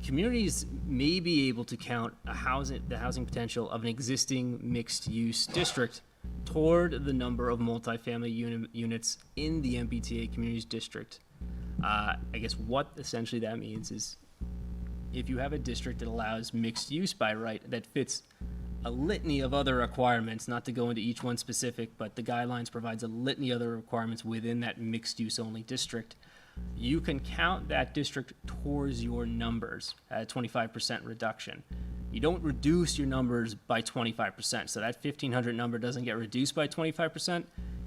Communities may be able to count the housing potential of an existing mixed-use district toward the number of multifamily units in the MBTA Communities District. I guess what essentially that means is if you have a district that allows mixed use by right that fits a litany of other requirements, not to go into each one specific, but the guidelines provides a litany of other requirements within that mixed use only district, you can count that district towards your numbers at a 25% reduction. You don't reduce your numbers by 25%. So that 1,500 number doesn't get reduced by 25%.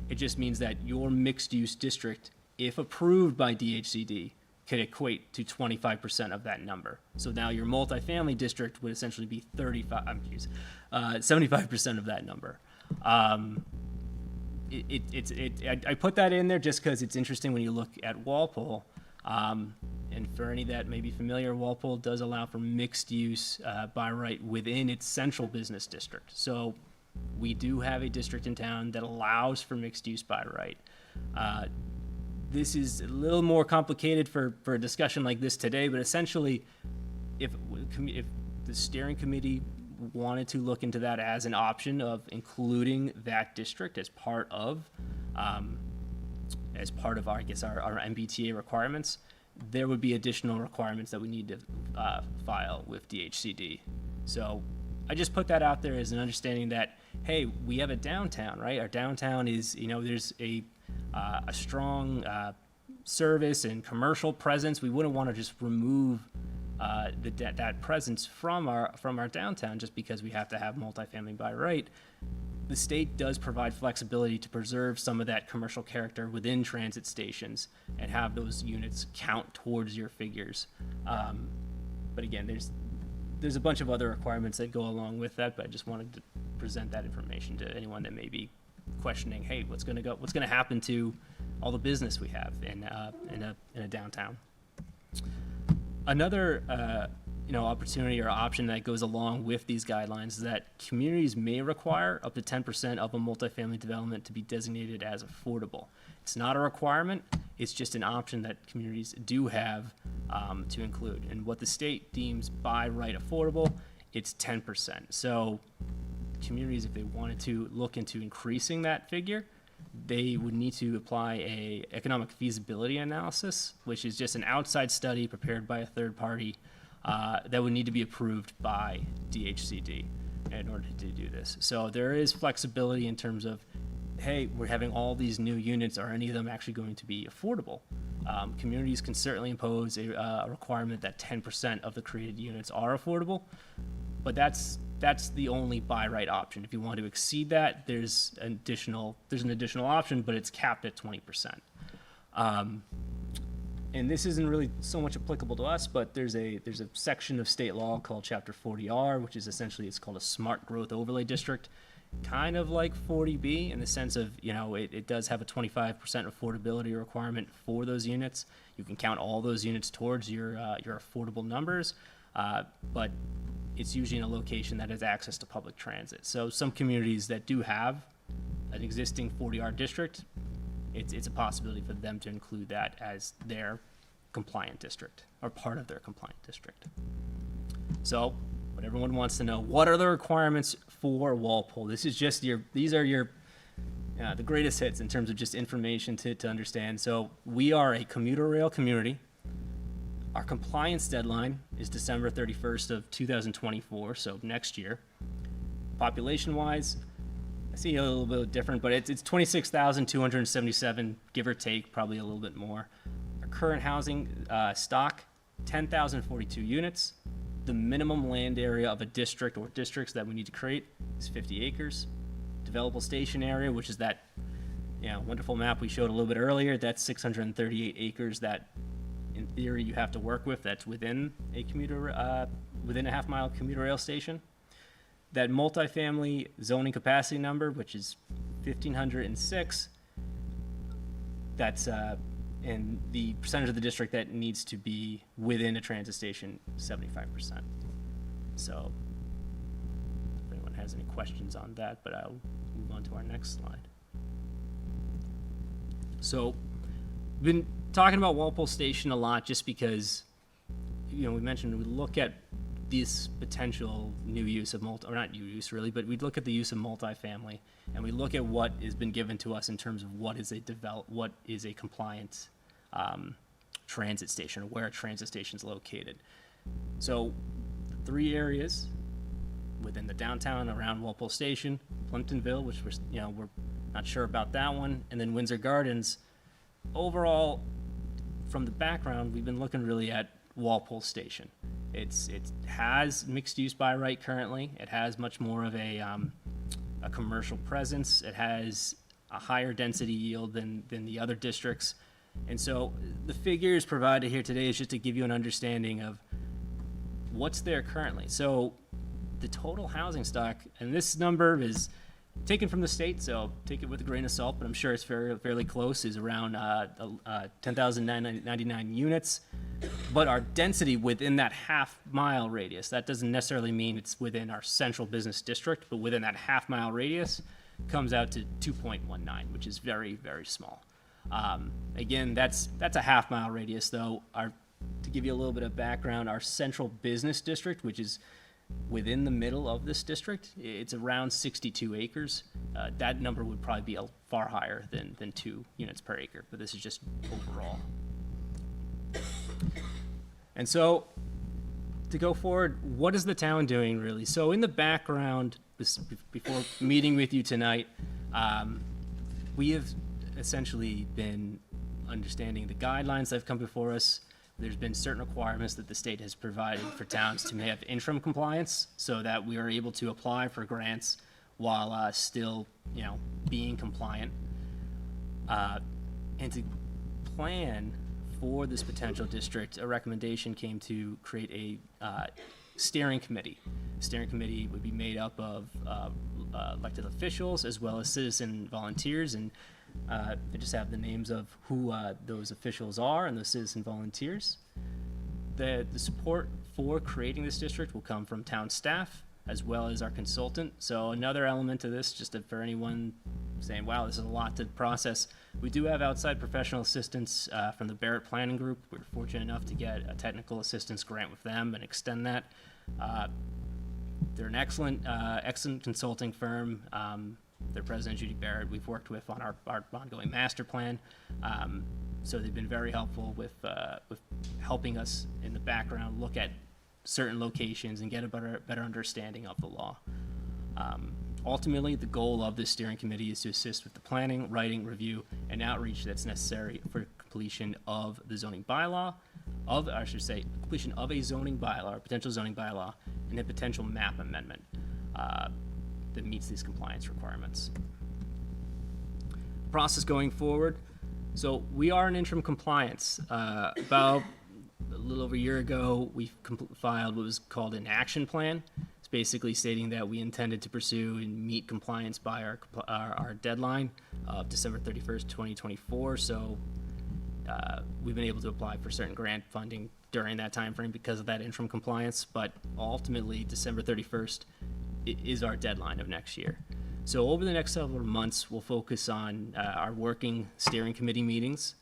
It just means that your mixed use district, if approved by DHCD, could equate to 25% of that number. So now your multifamily district would essentially be 75% of that number. I put that in there just because it's interesting when you look at Walpole. And for any that may be familiar, Walpole does allow for mixed use by right within its central business district. So we do have a district in town that allows for mixed use by right. This is a little more complicated for a discussion like this today, but essentially, if the steering committee wanted to look into that as an option of including that district as part of our MBTA requirements, there would be additional requirements that we need to file with DHCD. So I just put that out there as an understanding that, hey, we have a downtown, right? Our downtown is, there's a strong service and commercial presence. We wouldn't want to just remove that presence from our downtown just because we have to have multifamily by right. The state does provide flexibility to preserve some of that commercial character within transit stations and have those units count towards your figures. But again, there's a bunch of other requirements that go along with that, but I just wanted to present that information to anyone that may be questioning, hey, what's going to happen to all the business we have in a downtown. Another opportunity or option that goes along with these guidelines is that communities may require up to 10% of a multifamily development to be designated as affordable. It's not a requirement, it's just an option that communities do have to include. And what the state deems by right affordable, it's 10%. So communities, if they wanted to look into increasing that figure, they would need to apply a economic feasibility analysis, which is just an outside study prepared by a third party that would need to be approved by DHCD in order to do this. So there is flexibility in terms of, hey, we're having all these new units. Are any of them actually going to be affordable? Communities can certainly impose a requirement that 10% of the created units are affordable, but that's the only by right option. If you want to exceed that, there's an additional option, but it's capped at 20%. And this isn't really so much applicable to us, but there's a section of state law called Chapter 40R, which is essentially, it's called a smart growth overlay district, kind of like 40B in the sense of, it does have a 25% affordability requirement for those units. You can count all those units towards your affordable numbers, but it's usually in a location that has access to public transit. So some communities that do have an existing 40R district, it's a possibility for them to include that as their compliant district or part of their compliant district. So what everyone wants to know, what are the requirements for Walpole? This is just these are the greatest hits in terms of just information to understand. So we are a commuter rail community. Our compliance deadline is December 31st of 2024, so next year. Population-wise, I see a little bit different, but it's 26,277, give or take, probably a little bit more. Our current housing stock, 10,042 units. The minimum land area of a district or districts that we need to create is 50 acres. Developable station area, which is that wonderful map we showed a little bit earlier, that's 638 acres that in theory you have to work with, that's within a within a half-mile commuter rail station. That multifamily zoning capacity number, which is 1,506, that's and the percentage of the district that needs to be within a transit station, 75%. So if anyone has any questions on that, but I'll move on to our next slide. So we've been talking about Walpole Station a lot just because, we mentioned we look at this potential new use of or not new use really, but we look at the use of multifamily, and we look at what has been given to us in terms of what is a compliant transit station, or where a transit station is located. So, 3 areas within the downtown around Walpole Station, Plimptonville, which we're not sure about that one, and then Windsor Gardens. Overall, from the background, we've been looking really at Walpole Station. It has mixed use by right currently. It has much more of a commercial presence. It has a higher density yield than the other districts. And so the figures provided here today is just to give you an understanding of what's there currently. So the total housing stock, and this number is taken from the state, so take it with a grain of salt, but I'm sure it's fairly close, is around 10,999 units. But our density within that half-mile radius, that doesn't necessarily mean it's within our central business district, but within that half-mile radius comes out to 2.19, which is very, very small. Again, that's a half-mile radius, though. To give you a little bit of background, our central business district, which is within the middle of this district, it's around 62 acres. That number would probably be far higher than 2 units per acre, but this is just overall. And so, to go forward, what is the town doing really? So in the background, before meeting with you tonight, we have essentially been understanding the guidelines that have come before us. There's been certain requirements that the state has provided for towns to have interim compliance so that we are able to apply for grants while still, being compliant. And to plan for this potential district, a recommendation came to create a steering committee. The steering committee would be made up of elected officials as well as citizen volunteers, and I just have the names of who those officials are and those citizen volunteers. The support for creating this district will come from town staff as well as our consultant. So another element to this, just for anyone saying, wow, this is a lot to process, we do have outside professional assistance from the Barrett Planning Group. We're fortunate enough to get a technical assistance grant with them and extend that. They're an excellent consulting firm. Their president, Judy Barrett, we've worked with on our ongoing master plan. So they've been very helpful with helping us in the background look at certain locations and get a better understanding of the law. Ultimately, the goal of this steering committee is to assist with the planning, writing, review, and outreach that's necessary for completion of the zoning bylaw, completion of a zoning bylaw, or potential zoning bylaw, and a potential map amendment that meets these compliance requirements. Process going forward. So we are in interim compliance. About a little over a year ago, we filed what was called an action plan. It's basically stating that we intended to pursue and meet compliance by our deadline of December 31st, 2024. So we've been able to apply for certain grant funding during that time frame because of that interim compliance, but ultimately December 31st is our deadline of next year. So over the next several months, we'll focus on our working steering committee meetings,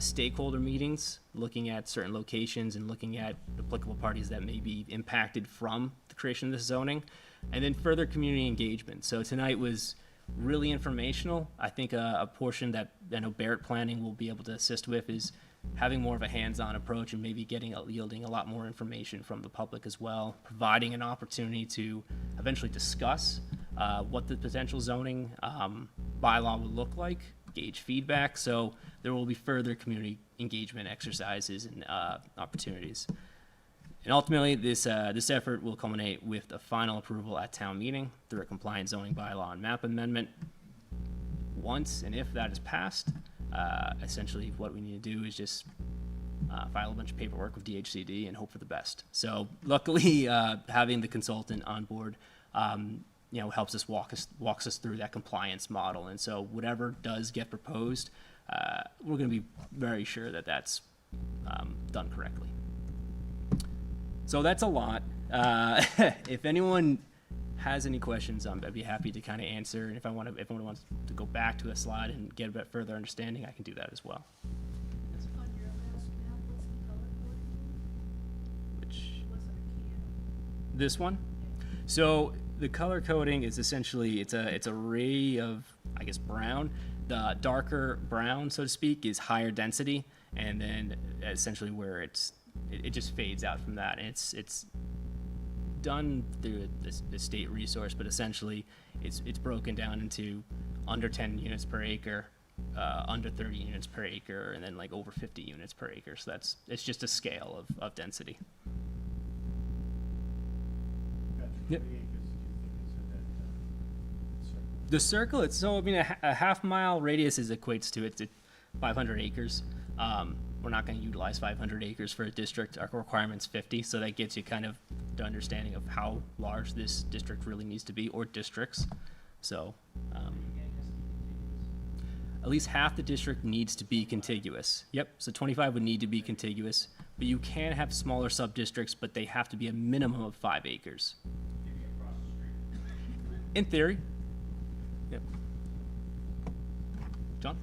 stakeholder meetings, looking at certain locations and looking at applicable parties that may be impacted from the creation of this zoning, and then further community engagement. So tonight was really informational. I think a portion that I know Barrett Planning will be able to assist with is having more of a hands-on approach and maybe yielding a lot more information from the public as well, providing an opportunity to eventually discuss what the potential zoning bylaw would look like, gauge feedback. So there will be further community engagement exercises and opportunities. And ultimately, this effort will culminate with a final approval at town meeting through a compliant zoning bylaw and map amendment. Once and if that is passed, essentially what we need to do is just file a bunch of paperwork with DHCD and hope for the best. So luckily, having the consultant on board, helps us walks us through that compliance model. And so whatever does get proposed, we're going to be very sure that that's done correctly. So that's a lot. If anyone has any questions, I'd be happy to kind of answer. And if anyone wants to go back to a slide and get a bit further understanding, I can do that as well. On your last map, what's the color coding? Which, It wasn't a can. This one? So the color coding is essentially, it's a ray of, I guess, brown. The darker brown, so to speak, is higher density, and then essentially where it just fades out from that. And it's done through the state resource, but essentially it's broken down into under 10 units per acre, under 30 units per acre, and then like over 50 units per acre. So it's just a scale of density. Patrick, Yep. 40 acres, do you think is in that, circle? The circle, it's so I mean a half mile radius equates to it's 500 acres. We're not going to utilize 500 acres for a district. Our requirement's 50, so that gets you kind of the understanding of how large this district really needs to be, or districts. So at least half the district needs to be contiguous. Yep, so 25 would need to be contiguous, but you can have smaller sub-districts, but they have to be a minimum of 5 acres. In theory. Yep. John?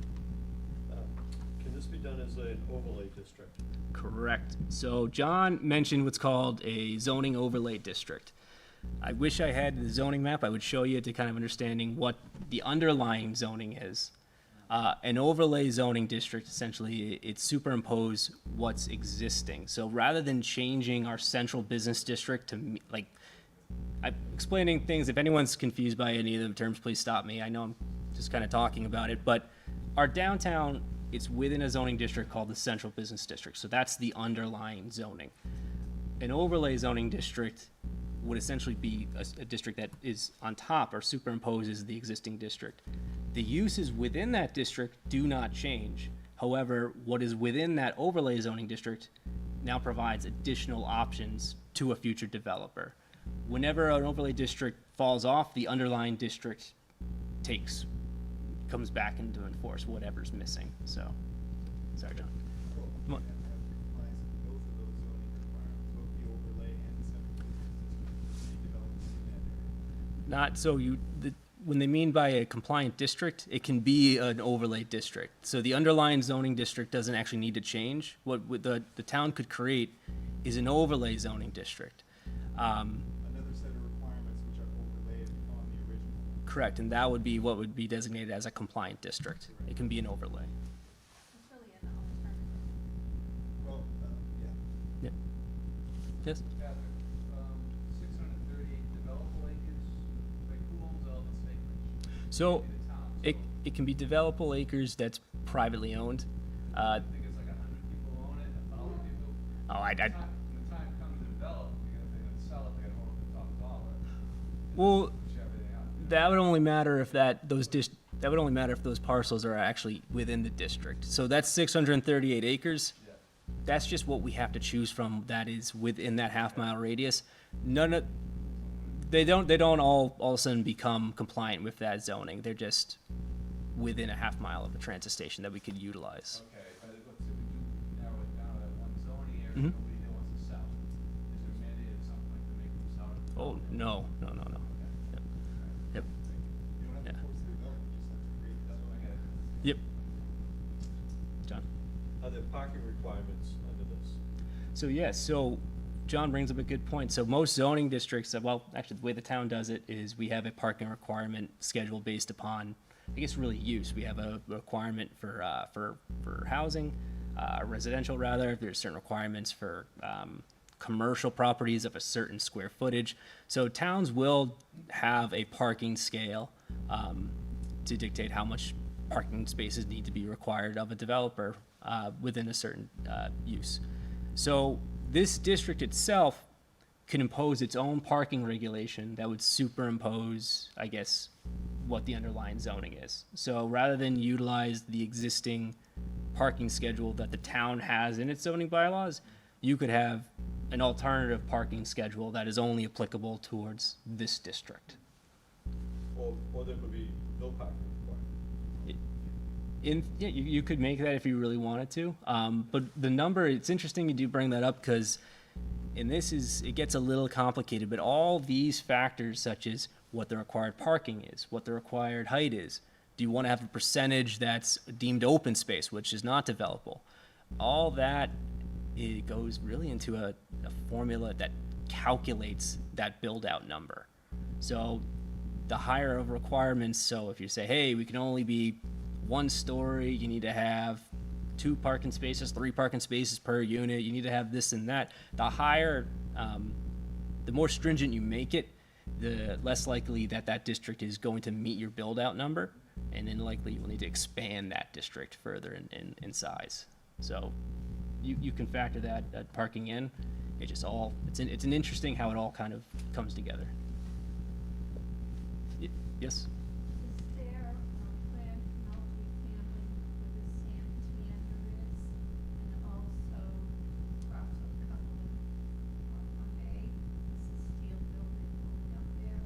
Can this be done as an overlay district? Correct. So John mentioned what's called a zoning overlay district. I wish I had the zoning map. I would show you to kind of understanding what the underlying zoning is. An overlay zoning district, essentially, it superimpose what's existing. So rather than changing our central business district to, like, I'm explaining things. If anyone's confused by any of the terms, please stop me. I know I'm just kind of talking about it, but our downtown, it's within a zoning district called the Central Business District. So that's the underlying zoning. An overlay zoning district would essentially be a district that is on top or superimposes the existing district. The uses within that district do not change. However, what is within that overlay zoning district now provides additional options to a future developer. Whenever an overlay district falls off, the underlying district comes back into enforce whatever's missing. So, sorry, John. Come on. Both of those zoning requirements, both the overlay and the central business district, be developed in that area. Not so when they mean by a compliant district, it can be an overlay district. So the underlying zoning district doesn't actually need to change. What the town could create is an overlay zoning district. Another set of requirements which are overlaid on the original. Correct, and that would be what would be designated as a compliant district. It can be an overlay. It's really an alternative. Well, yeah. Yep. Yes? Patrick, 630 developable acres, like who owns all this acreage? So In the town, it can be developable acres that's privately owned. I think it's like 100 people own it, 1,000 people. Oh, When the time comes to develop, they're gonna sell it, they're gonna hold the top dollar. Well, Push everything out. that would only matter if that would only matter if those parcels are actually within the district. So that's 638 acres. Yeah. That's just what we have to choose from that is within that half mile radius. They don't all of a sudden become compliant with that zoning. They're just within a half mile of a transit station that we could utilize. Okay, but let's say we do narrow it down to that one zoning area, Mhm. nobody there wants to sell. Is there a mandate at some point to make them sell it? Oh, no. Okay. Yep. You don't have Yeah. to force the development, you just have to create the zoning area. Yep. John? Are there parking requirements under this? So yes, so John brings up a good point. So most zoning districts, well, actually the way the town does it is we have a parking requirement schedule based upon, I guess, really use. We have a requirement for housing, residential rather. There's certain requirements for commercial properties of a certain square footage. So towns will have a parking scale to dictate how much parking spaces need to be required of a developer within a certain use. So this district itself can impose its own parking regulation that would superimpose, I guess, what the underlying zoning is. So rather than utilize the existing parking schedule that the town has in its zoning bylaws, you could have an alternative parking schedule that is only applicable towards this district. Or there could be no parking requirement. Yeah, you could make that if you really wanted to. But the number, it's interesting you do bring that up because, and it gets a little complicated, but all these factors such as what the required parking is, what the required height is, do you want to have a percentage that's deemed open space, which is not developable? All that, it goes really into a formula that calculates that build-out number. So the higher of requirements, so if you say, hey, we can only be 1 story, you need to have 2 parking spaces, 3 parking spaces per unit, you need to have this and that, the higher, the more stringent you make it, the less likely that that district is going to meet your build-out number, and then likely you'll need to expand that district further in size. So you can factor that parking in. It just all, it's an interesting how it all kind of comes together. Yes? Is there a plan for multifamily where the Santander is, and also across from Cumberland on 1A, is the steel building going up there?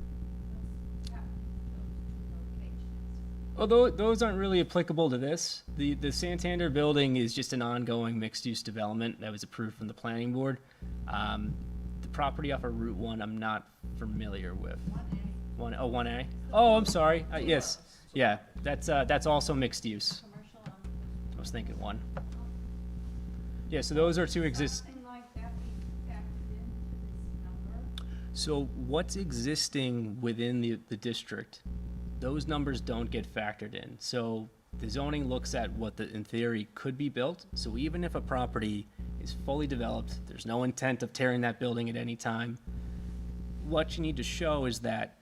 What's happening with those 2 locations? Although those aren't really applicable to this, the Santander building is just an ongoing mixed-use development that was approved from the planning board. The property off of Route 1, I'm not familiar with. 1A? Oh, I'm sorry. Yes. Yeah, that's also mixed use. Commercial on I was thinking 1. Yeah, so those are 2 exist. something like that be factored into this number? So what's existing within the district, those numbers don't get factored in. So the zoning looks at what in theory could be built. So even if a property is fully developed, there's no intent of tearing that building at any time, what you need to show is that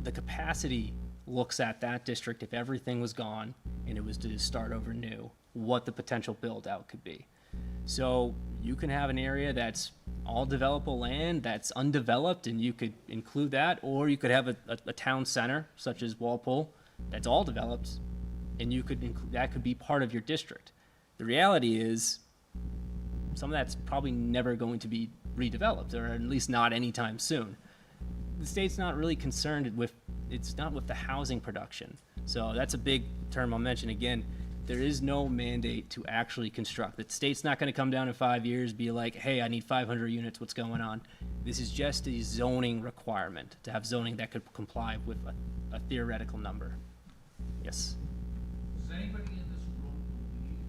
the capacity looks at that district, if everything was gone and it was to start over new, what the potential build out could be. So you can have an area that's all developable land that's undeveloped, and you could include that, or you could have a town center such as Walpole that's all developed, and you could that could be part of your district. The reality is some of that's probably never going to be redeveloped, or at least not anytime soon. The state's not really concerned with, it's not with the housing production. So that's a big term I'll mention again. There is no mandate to actually construct. The state's not going to come down in 5 years, be like, hey, I need 500 units, what's going on? This is just a zoning requirement, to have zoning that could comply with a theoretical number. Yes? Does anybody in this room believe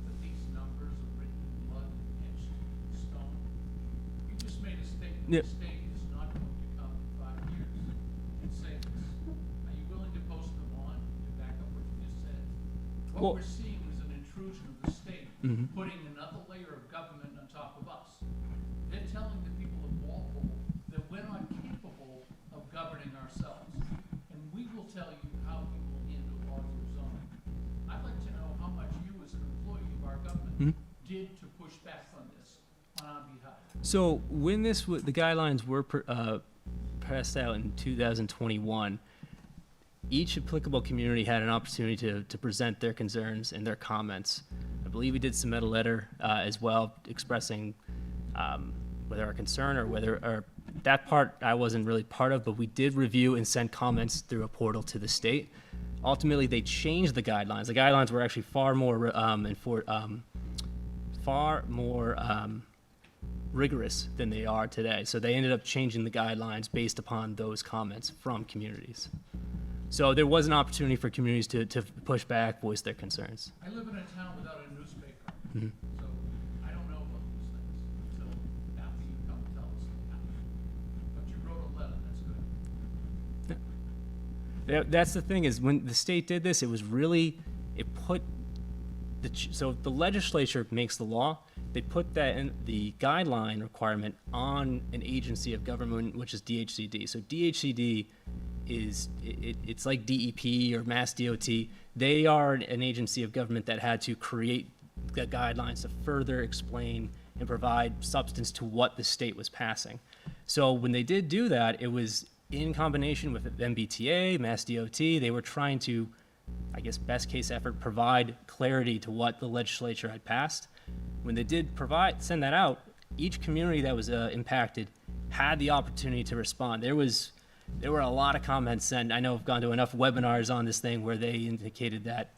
that these numbers are written in blood and etched in stone? You just made a statement, Yeah. the state is not going to come in 5 years and say this. Are you willing to post them on to back up what you just said? Well- What we're seeing is an intrusion of the state, Mhm. putting another layer of government on top of us. They're telling the people of Walpole that we're not capable of governing ourselves, and we will tell you how we will handle all your zoning. I'd like to know how much you, as an employee of our government, did to push back on this on our behalf. So when the guidelines were passed out in 2021, each applicable community had an opportunity to present their concerns and their comments. I believe we did submit a letter as well expressing whether our concern or that part I wasn't really part of, but we did review and send comments through a portal to the state. Ultimately, they changed the guidelines. The guidelines were actually far more rigorous than they are today. So they ended up changing the guidelines based upon those comments from communities. So there was an opportunity for communities to push back, voice their concerns. I live in a town without a newspaper, Mhm. so I don't know about these things until after you come and tell us they happen. But you wrote a letter, that's good. That's the thing, is when the state did this, it was really, it put so the legislature makes the law. They put that in the guideline requirement on an agency of government, which is DHCD. So DHCD is it's like DEP or Mass DOT. They are an agency of government that had to create the guidelines to further explain and provide substance to what the state was passing. So when they did do that, it was in combination with MBTA, Mass DOT. They were trying to, I guess, best case effort, provide clarity to what the legislature had passed. When they did send that out, each community that was impacted had the opportunity to respond. There were a lot of comments sent. I know I've gone to enough webinars on this thing where they indicated that,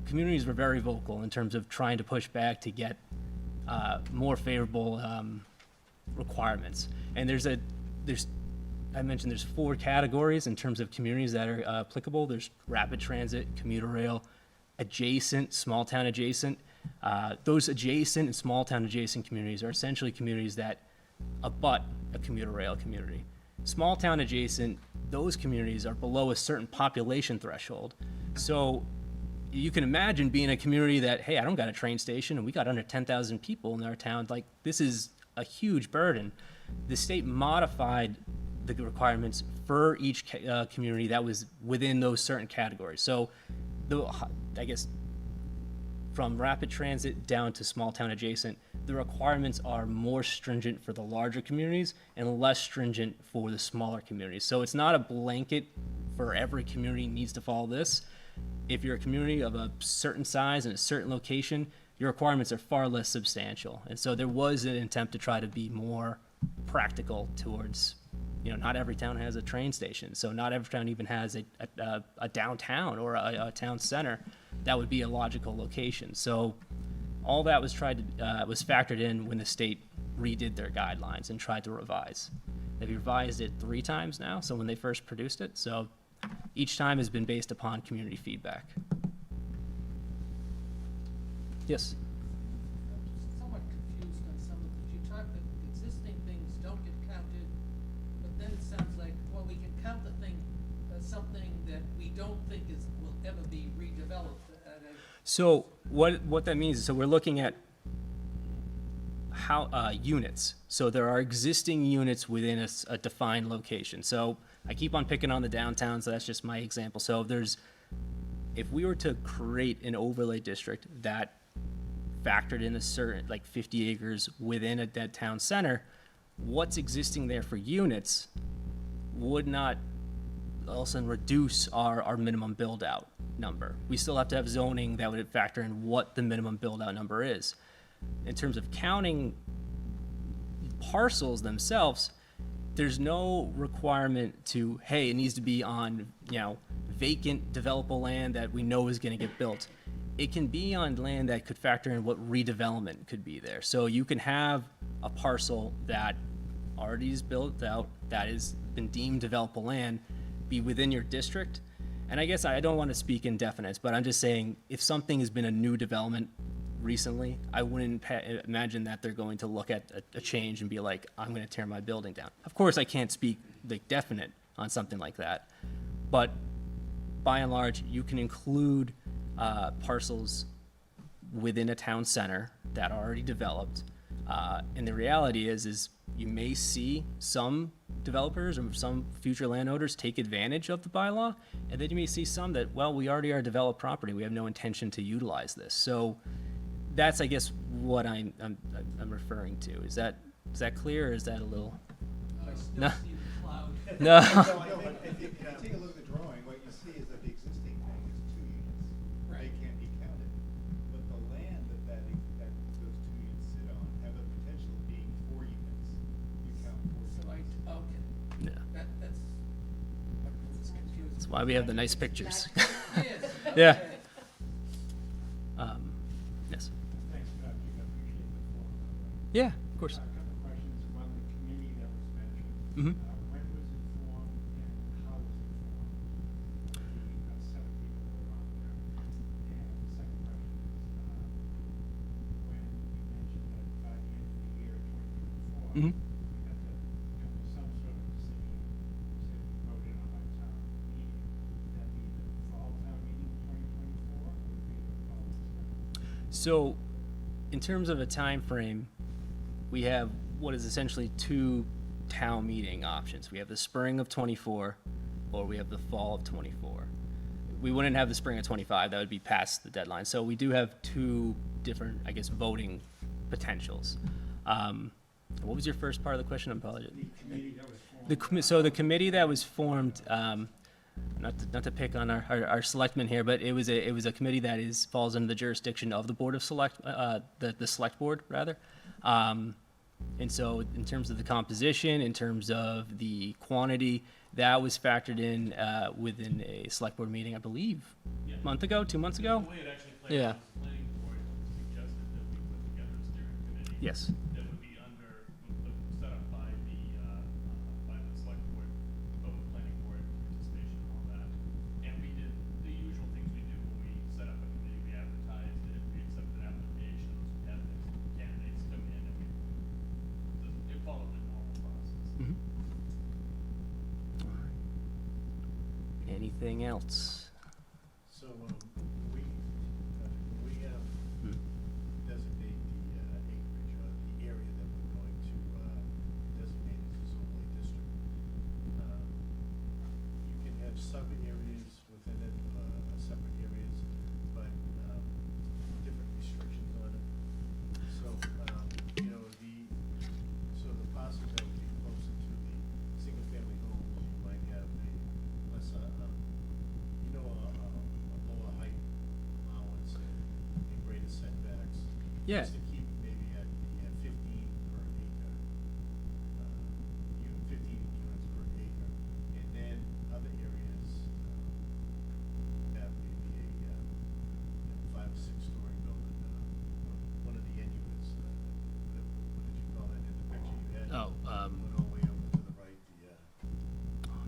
communities were very vocal in terms of trying to push back to get more favorable requirements. And I mentioned there's 4 categories in terms of communities that are applicable. There's rapid transit, commuter rail, adjacent, small town adjacent. Those adjacent and small town adjacent communities are essentially communities that abut a commuter rail community. Small town adjacent, those communities are below a certain population threshold. So you can imagine being a community that, hey, I don't got a train station and we got under 10,000 people in our town. Like, this is a huge burden. The state modified the requirements for each community that was within those certain categories. So I guess from rapid transit down to small town adjacent, the requirements are more stringent for the larger communities and less stringent for the smaller communities. So it's not a blanket for every community needs to follow this. If you're a community of a certain size and a certain location, your requirements are far less substantial. And so there was an attempt to try to be more practical towards, not every town has a train station. So not every town even has a downtown or a town center that would be a logical location. So all that was was factored in when the state redid their guidelines and tried to revise. They've revised it 3 times now, so when they first produced it. So each time has been based upon community feedback. Yes? I'm just somewhat confused on some of it. You talk that existing things don't get counted, but then it sounds like, well, we can count the thing as something that we don't think will ever be redeveloped. So what that means is, so we're looking at how units. So there are existing units within a defined location. So I keep on picking on the downtown, so that's just my example. So if we were to create an overlay district that factored in a certain, like 50 acres within a dead town center, what's existing there for units would not all of a sudden reduce our minimum build out number. We still have to have zoning that would factor in what the minimum build out number is. In terms of counting parcels themselves, there's no requirement to, hey, it needs to be on, vacant developable land that we know is going to get built. It can be on land that could factor in what redevelopment could be there. So you can have a parcel that already is built out, that has been deemed developable land, be within your district. And I guess I don't want to speak in definites, but I'm just saying, if something has been a new development recently, I wouldn't imagine that they're going to look at a change and be like, I'm going to tear my building down. Of course, I can't speak like definite on something like that, but by and large, you can include parcels within a town center that are already developed. And the reality is you may see some developers or some future landowners take advantage of the bylaw, and then you may see some that, well, we already are developed property. We have no intention to utilize this. So that's, I guess, what I'm referring to. Is that clear, or is that a little? I still No. see the cloud. No. So if you take a look at the drawing, what you see is that the existing thing is 2 units. Right. They can't be counted. But the land that those 2 units sit on have the potential of being 4 units. You count 4 So units. Yeah. That's confusing. That's why we have the nice pictures. Yes. Yeah. Yes. Thanks, Patrick, I appreciate the forum. Yeah, of course. A couple of questions. One, the committee that was mentioned. Mhm. When was it formed and how was it formed? The 7 people that were on there. And the second question is, when you mentioned that by the end of the year 2024, Mhm. we had to come to some sort of decision, say, voted on by town meeting, would that be the fall town meeting 2024, or would it be the fall? So, in terms of a time frame, we have what is essentially 2 town meeting options. We have the spring of 24, or we have the fall of 24. We wouldn't have the spring of 25, that would be past the deadline. So we do have 2 different, I guess, voting potentials. What was your first part of the question? I apologize. The committee that was formed. So the committee that was formed, not to pick on our selectmen here, but it was a committee that falls under the jurisdiction of the Board of the Select Board, rather. And so in terms of the composition, in terms of the quantity, that was factored in within a Select Board meeting, I believe, Yeah. month ago, 2 months ago? The way it actually played Yeah. out was the planning board suggested that we put together a steering committee. Yes. That would be set up by the select board, but with planning board participation and all that. And we did the usual things we do when we set up a committee. We advertised it, we accepted applications, Anything else? So, we, Hmm. designate the, acreage or the area that we're going to, designate as a overlay district. You can have sub-areas within it, separate areas, but, different restrictions on it. So, you know, the parcels that would be closer to the single-family homes, you might have a less, a lower height allowance and greater setbacks. Yeah. Just to keep maybe at the 15 per acre, 15 units per acre. And then other areas, have maybe a, 5 or 6 story building, one of the end units, what did you call that in the picture you had? Oh, Went all the way over to the right, the,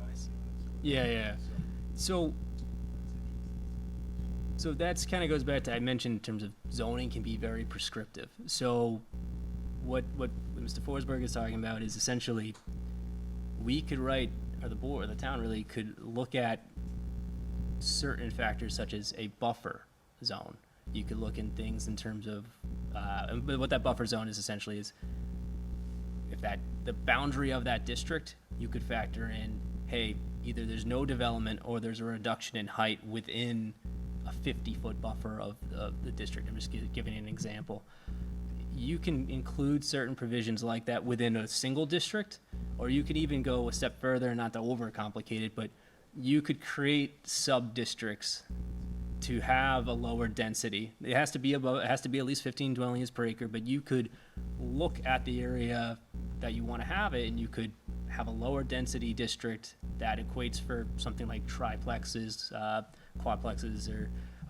nice units. Yeah, yeah. So that's kind of goes back to I mentioned in terms of zoning can be very prescriptive. So what Mr. Forsberg is talking about is essentially we could write, or the board, or the town really could look at certain factors such as a buffer zone. You could look in things in terms of, but what that buffer zone is essentially is if the boundary of that district, you could factor in, hey, either there's no development or there's a reduction in height within a 50-foot buffer of the district. I'm just giving you an example. You can include certain provisions like that within a single district, or you could even go a step further, not to overcomplicate it, but you could create sub-districts to have a lower density. It has to be at least 15 dwelling units per acre, but you could look at the area that you want to have it, and you could have a lower density district that equates for something like triplexes, quadplexes,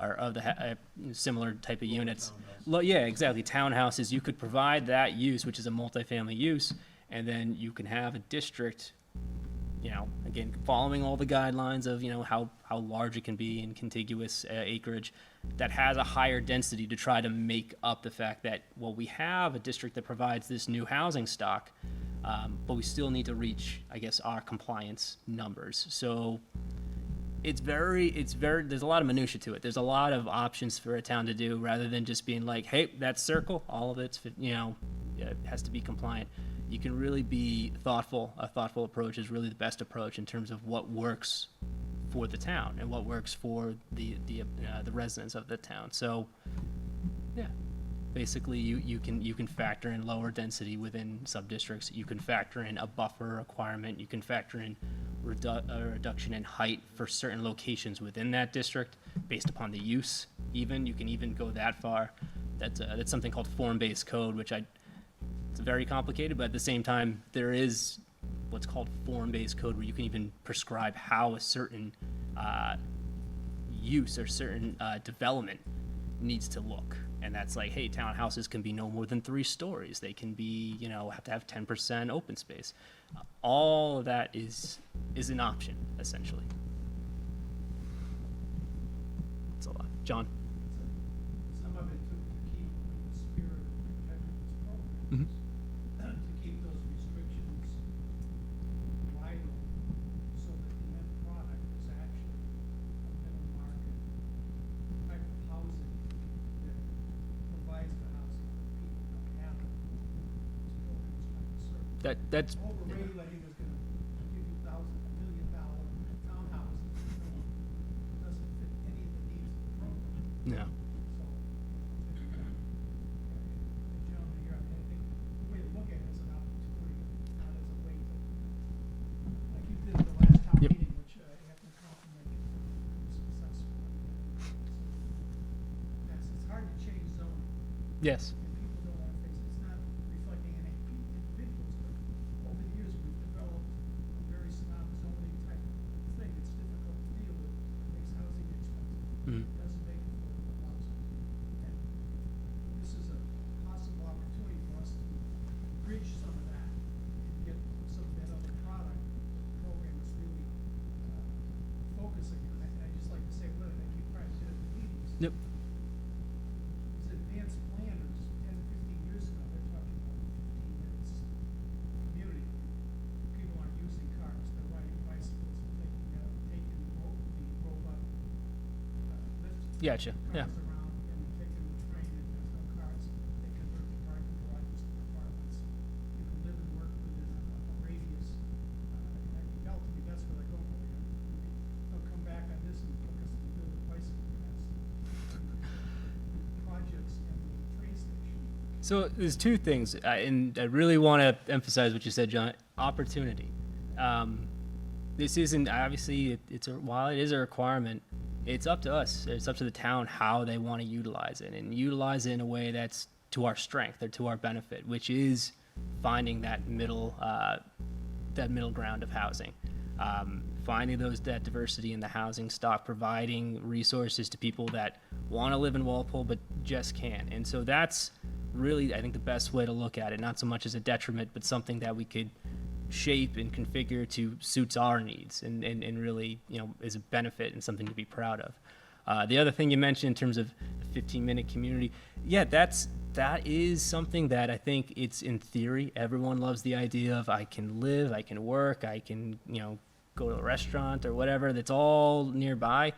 or of the similar type of units. Yeah, exactly. Townhouses. You could provide that use, which is a multifamily use, and then you can have a district, again, following all the guidelines of, how large it can be in contiguous acreage, that has a higher density to try to make up the fact that, well, we have a district that provides this new housing stock, but we still need to reach, I guess, our compliance numbers. So there's a lot of minutia to it. There's a lot of options for a town to do rather than just being like, hey, that circle, all of it's, it has to be compliant. You can really be thoughtful. A thoughtful approach is really the best approach in terms of what works for the town and what works for the residents of the town. So, yeah, basically you can factor in lower density within sub-districts. You can factor in a buffer requirement. You can factor in a reduction in height for certain locations within that district based upon the use. Even you can even go that far. That's something called form-based code, which it's very complicated, but at the same time, there is what's called form-based code where you can even prescribe how a certain use or certain development needs to look. And that's like, hey, townhouses can be no more than 3 stories. They can be, have to have 10% open space. All of that is an option, essentially. That's a lot. John? Some of it to keep the spirit of protecting this program. To keep those restrictions vital so that the end product is actually a middle market type of housing that provides the housing that people don't have it to go and try to serve. That's Over-regulating is gonna give you $1 million townhouses that doesn't fit any of the needs of the program. no. So, the gentleman here, I think the way to look at it is an opportunity, not as a way to, like you did at the last town Yep. meeting, which I have to compliment you for being successful. It's hard to change zoning, Yes. and people don't want to face it. It's not reflecting any individuals, but over the years, we've developed a very snobby zoning type of thing. It's difficult to deal with, it makes housing expensive. Mhm. Doesn't make affordable housing. And this is a possible opportunity for us to bridge some of that and get some of that other product that the program is really focusing on. And I just like to say, what I keep trying to do at the meetings. Yep. These advanced planners, 10, 15 years ago, they're talking about 15 minutes community. People aren't using cars, they're riding bicycles and taking the Gotcha, yeah. cars around, and they take them to the train, and there's no cars, they convert the parking garages to apartments. You can live and work within a radius, and I can tell to me, that's where they're going with it. They'll come back on this and look us and build a bicycle paths, projects and the train station. So there's two things, and I really want to emphasize what you said, John. Opportunity. This isn't obviously while it is a requirement, it's up to us. It's up to the town how they want to utilize it, and utilize it in a way that's to our strength or to our benefit, which is finding that middle ground of housing. Finding that diversity in the housing stock, providing resources to people that want to live in Walpole but just can't. And so that's really, I think, the best way to look at it, not so much as a detriment, but something that we could shape and configure to suits our needs and really, is a benefit and something to be proud of. The other thing you mentioned in terms of the 15-minute community, yeah, that is something that I think it's in theory. Everyone loves the idea of I can live, I can work, I can, go to a restaurant or whatever. That's all nearby.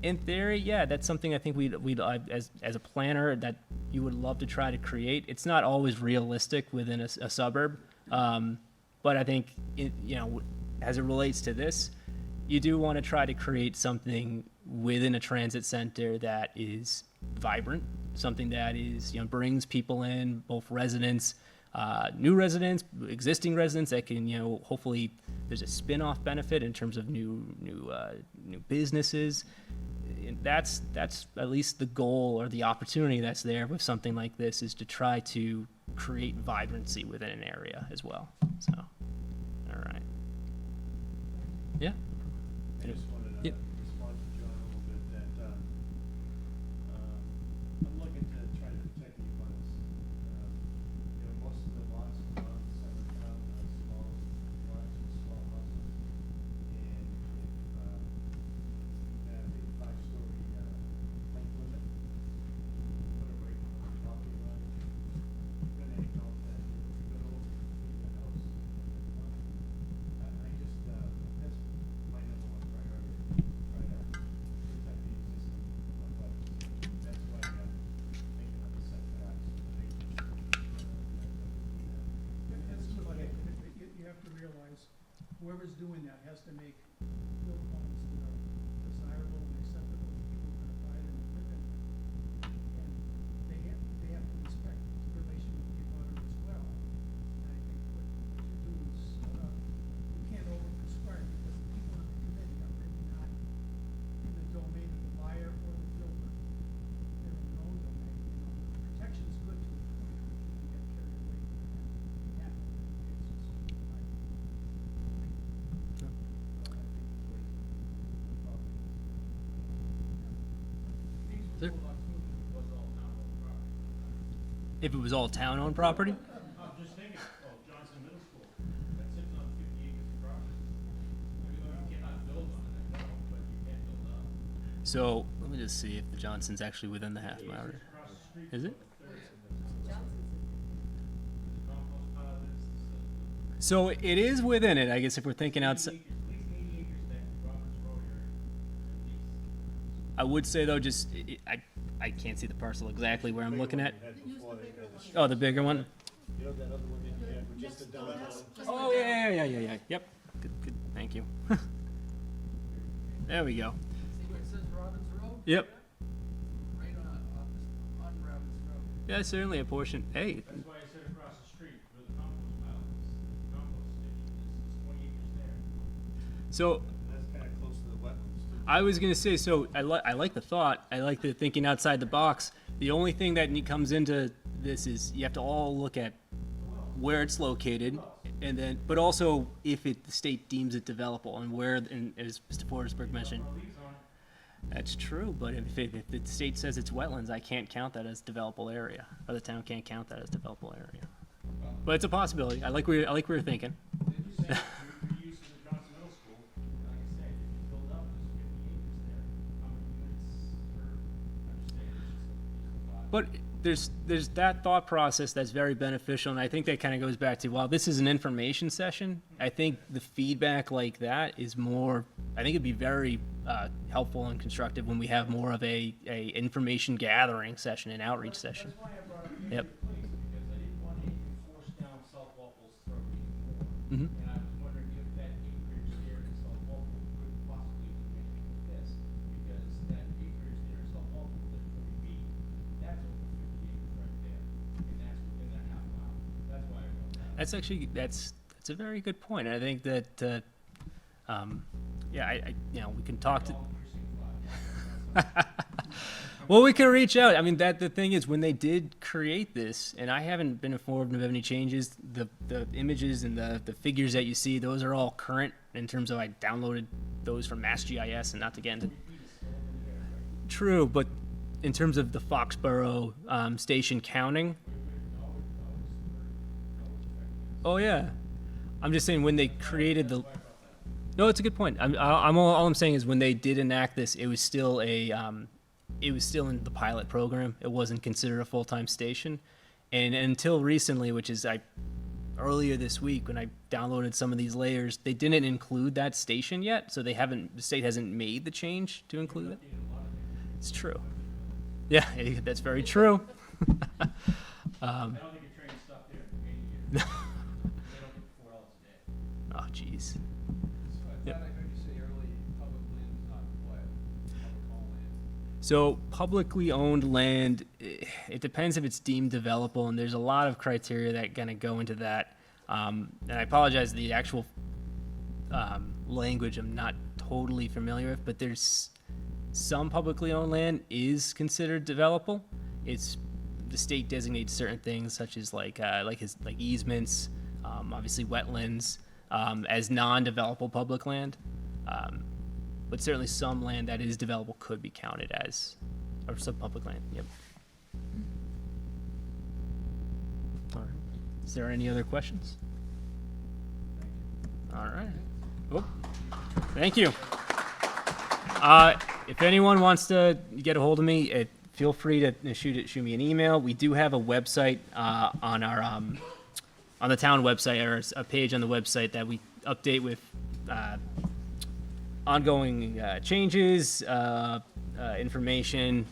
In theory, yeah, that's something I think we'd as a planner that you would love to try to create. It's not always realistic within a suburb, but I think as it relates to this, you do want to try to create something within a transit center that is vibrant, something that is brings people in, both residents, new residents, existing residents that can hopefully there's a spin-off benefit in terms of new businesses. And that's at least the goal or the opportunity that's there with something like this, is to try to create vibrancy within an area as well. So, all right. Yeah. I just wanted to Yep. respond to John a little bit that, I'm looking to try to protect the funds. Most of the lots around the center of town are small lots and small houses. And if, you have a 5-story, height limit, put it right on the property line, you're gonna encounter that, you're gonna overheat the house. I just, that's my number one priority, try to protect the existing butters. That's why I'm thinking of the setbacks. That's sort of like, you have to realize, whoever's doing that has to make build homes that are desirable and acceptable to people who are gonna buy them and live in them. And they have to respect the relation with the abutter as well. And I think what you do is, you can't over-prescribe, because the people on the committee are really not in the domain of the buyer or the builder. They're in their own domain, protection is good to a point, but you can get carried away with it and happen in cases. Sir? If it was all town-owned property? I'm just thinking, Johnson Middle School, that sits on 50 acres of property. You cannot build on it, I know, but you can build on it. So let me just see if the Johnson's actually within the half mile. Across the street. Is it? Compost pile is, So it is within it, I guess, if we're thinking outside. at least 80 acres there, Roberts Road area, at least. I would say though, I can't see the parcel exactly where I'm looking at. Oh, the bigger one. You know that other one in here, with just the demo? Oh yeah. Yep. Good. Thank you. There we go. See where it says Robbins Road? Yep. Right on Robbins Road. Yeah, certainly a portion. Hey, That's why I said across the street where the compost pile is, the compost station is 20 acres there. so That's kinda close to the wetlands too. I was gonna say, so I like the thought. I like the thinking outside the box. The only thing that comes into this is you have to all look at where it's located, and then, but also if the state deems it developable, and where, and as Mr. Forsberg mentioned, that's true. But if the state says it's wetlands, I can't count that as developable area, or the town can't count that as developable area. But it's a possibility. I like where you're thinking. You're using the Johnson Middle School, like I said, if you build up, there's 50 acres there, how many units per, understand, it's just a lot. But there's that thought process that's very beneficial, and I think that kind of goes back to, while this is an information session, I think the feedback like that is more, I think it'd be very helpful and constructive when we have more of a information gathering session, an outreach session. That's why I brought up Yep. the place, because I didn't want anything forced down South Walpole's throat anymore. Mhm. And I was wondering if that acreage there in South Walpole could possibly do anything with this, because that acreage there in South Walpole, that 40 feet, that's over 50 acres right there, and that's within that half mile. That's why I brought that up. That's actually, that's a very good point. I think that, yeah, we can talk to. All precinct 5. Well, we can reach out. I mean, the thing is, when they did create this, and I haven't been informed of any changes, the images and the figures that you see, those are all current in terms of I downloaded those from MassGIS, and not to get into. True, but in terms of the Foxborough station counting. Oh yeah, I'm just saying when they created the. No, it's a good point. All I'm saying is when they did enact this, it was still it was still in the pilot program. It wasn't considered a full-time station, and until recently, which is earlier this week when I downloaded some of these layers, they didn't include that station yet. So the state hasn't made the change to include it. It's true. Yeah, that's very true. I don't think your train stopped there in 80 years. They don't get $4 a day. Oh, jeez. So I Yep. thought I heard you say earlier, public land is not required, public home land. So publicly owned land, it depends if it's deemed developable, and there's a lot of criteria that kind of go into that. And I apologize, the actual language I'm not totally familiar with, but there's some publicly owned land is considered developable. It's the state designates certain things such as like easements, obviously wetlands, as non-developable public land. But certainly some land that is developable could be counted as, or some public land, yep. All right. Is there any other questions? All right. Oh, thank you. If anyone wants to get a hold of me, feel free to shoot me an email. We do have a website on our on the town website, or a page on the website that we update with ongoing changes, information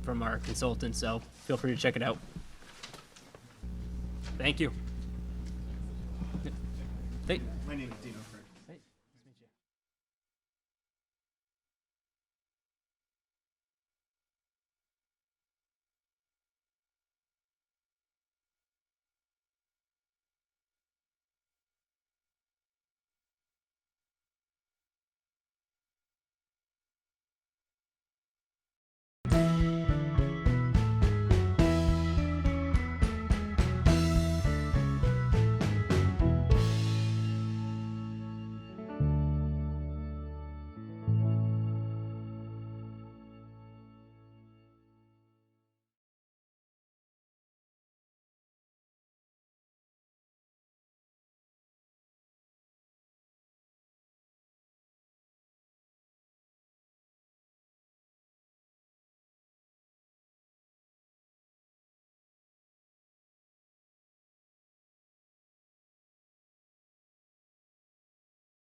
from our consultants. So feel free to check it out. Thank you. My name is Dino.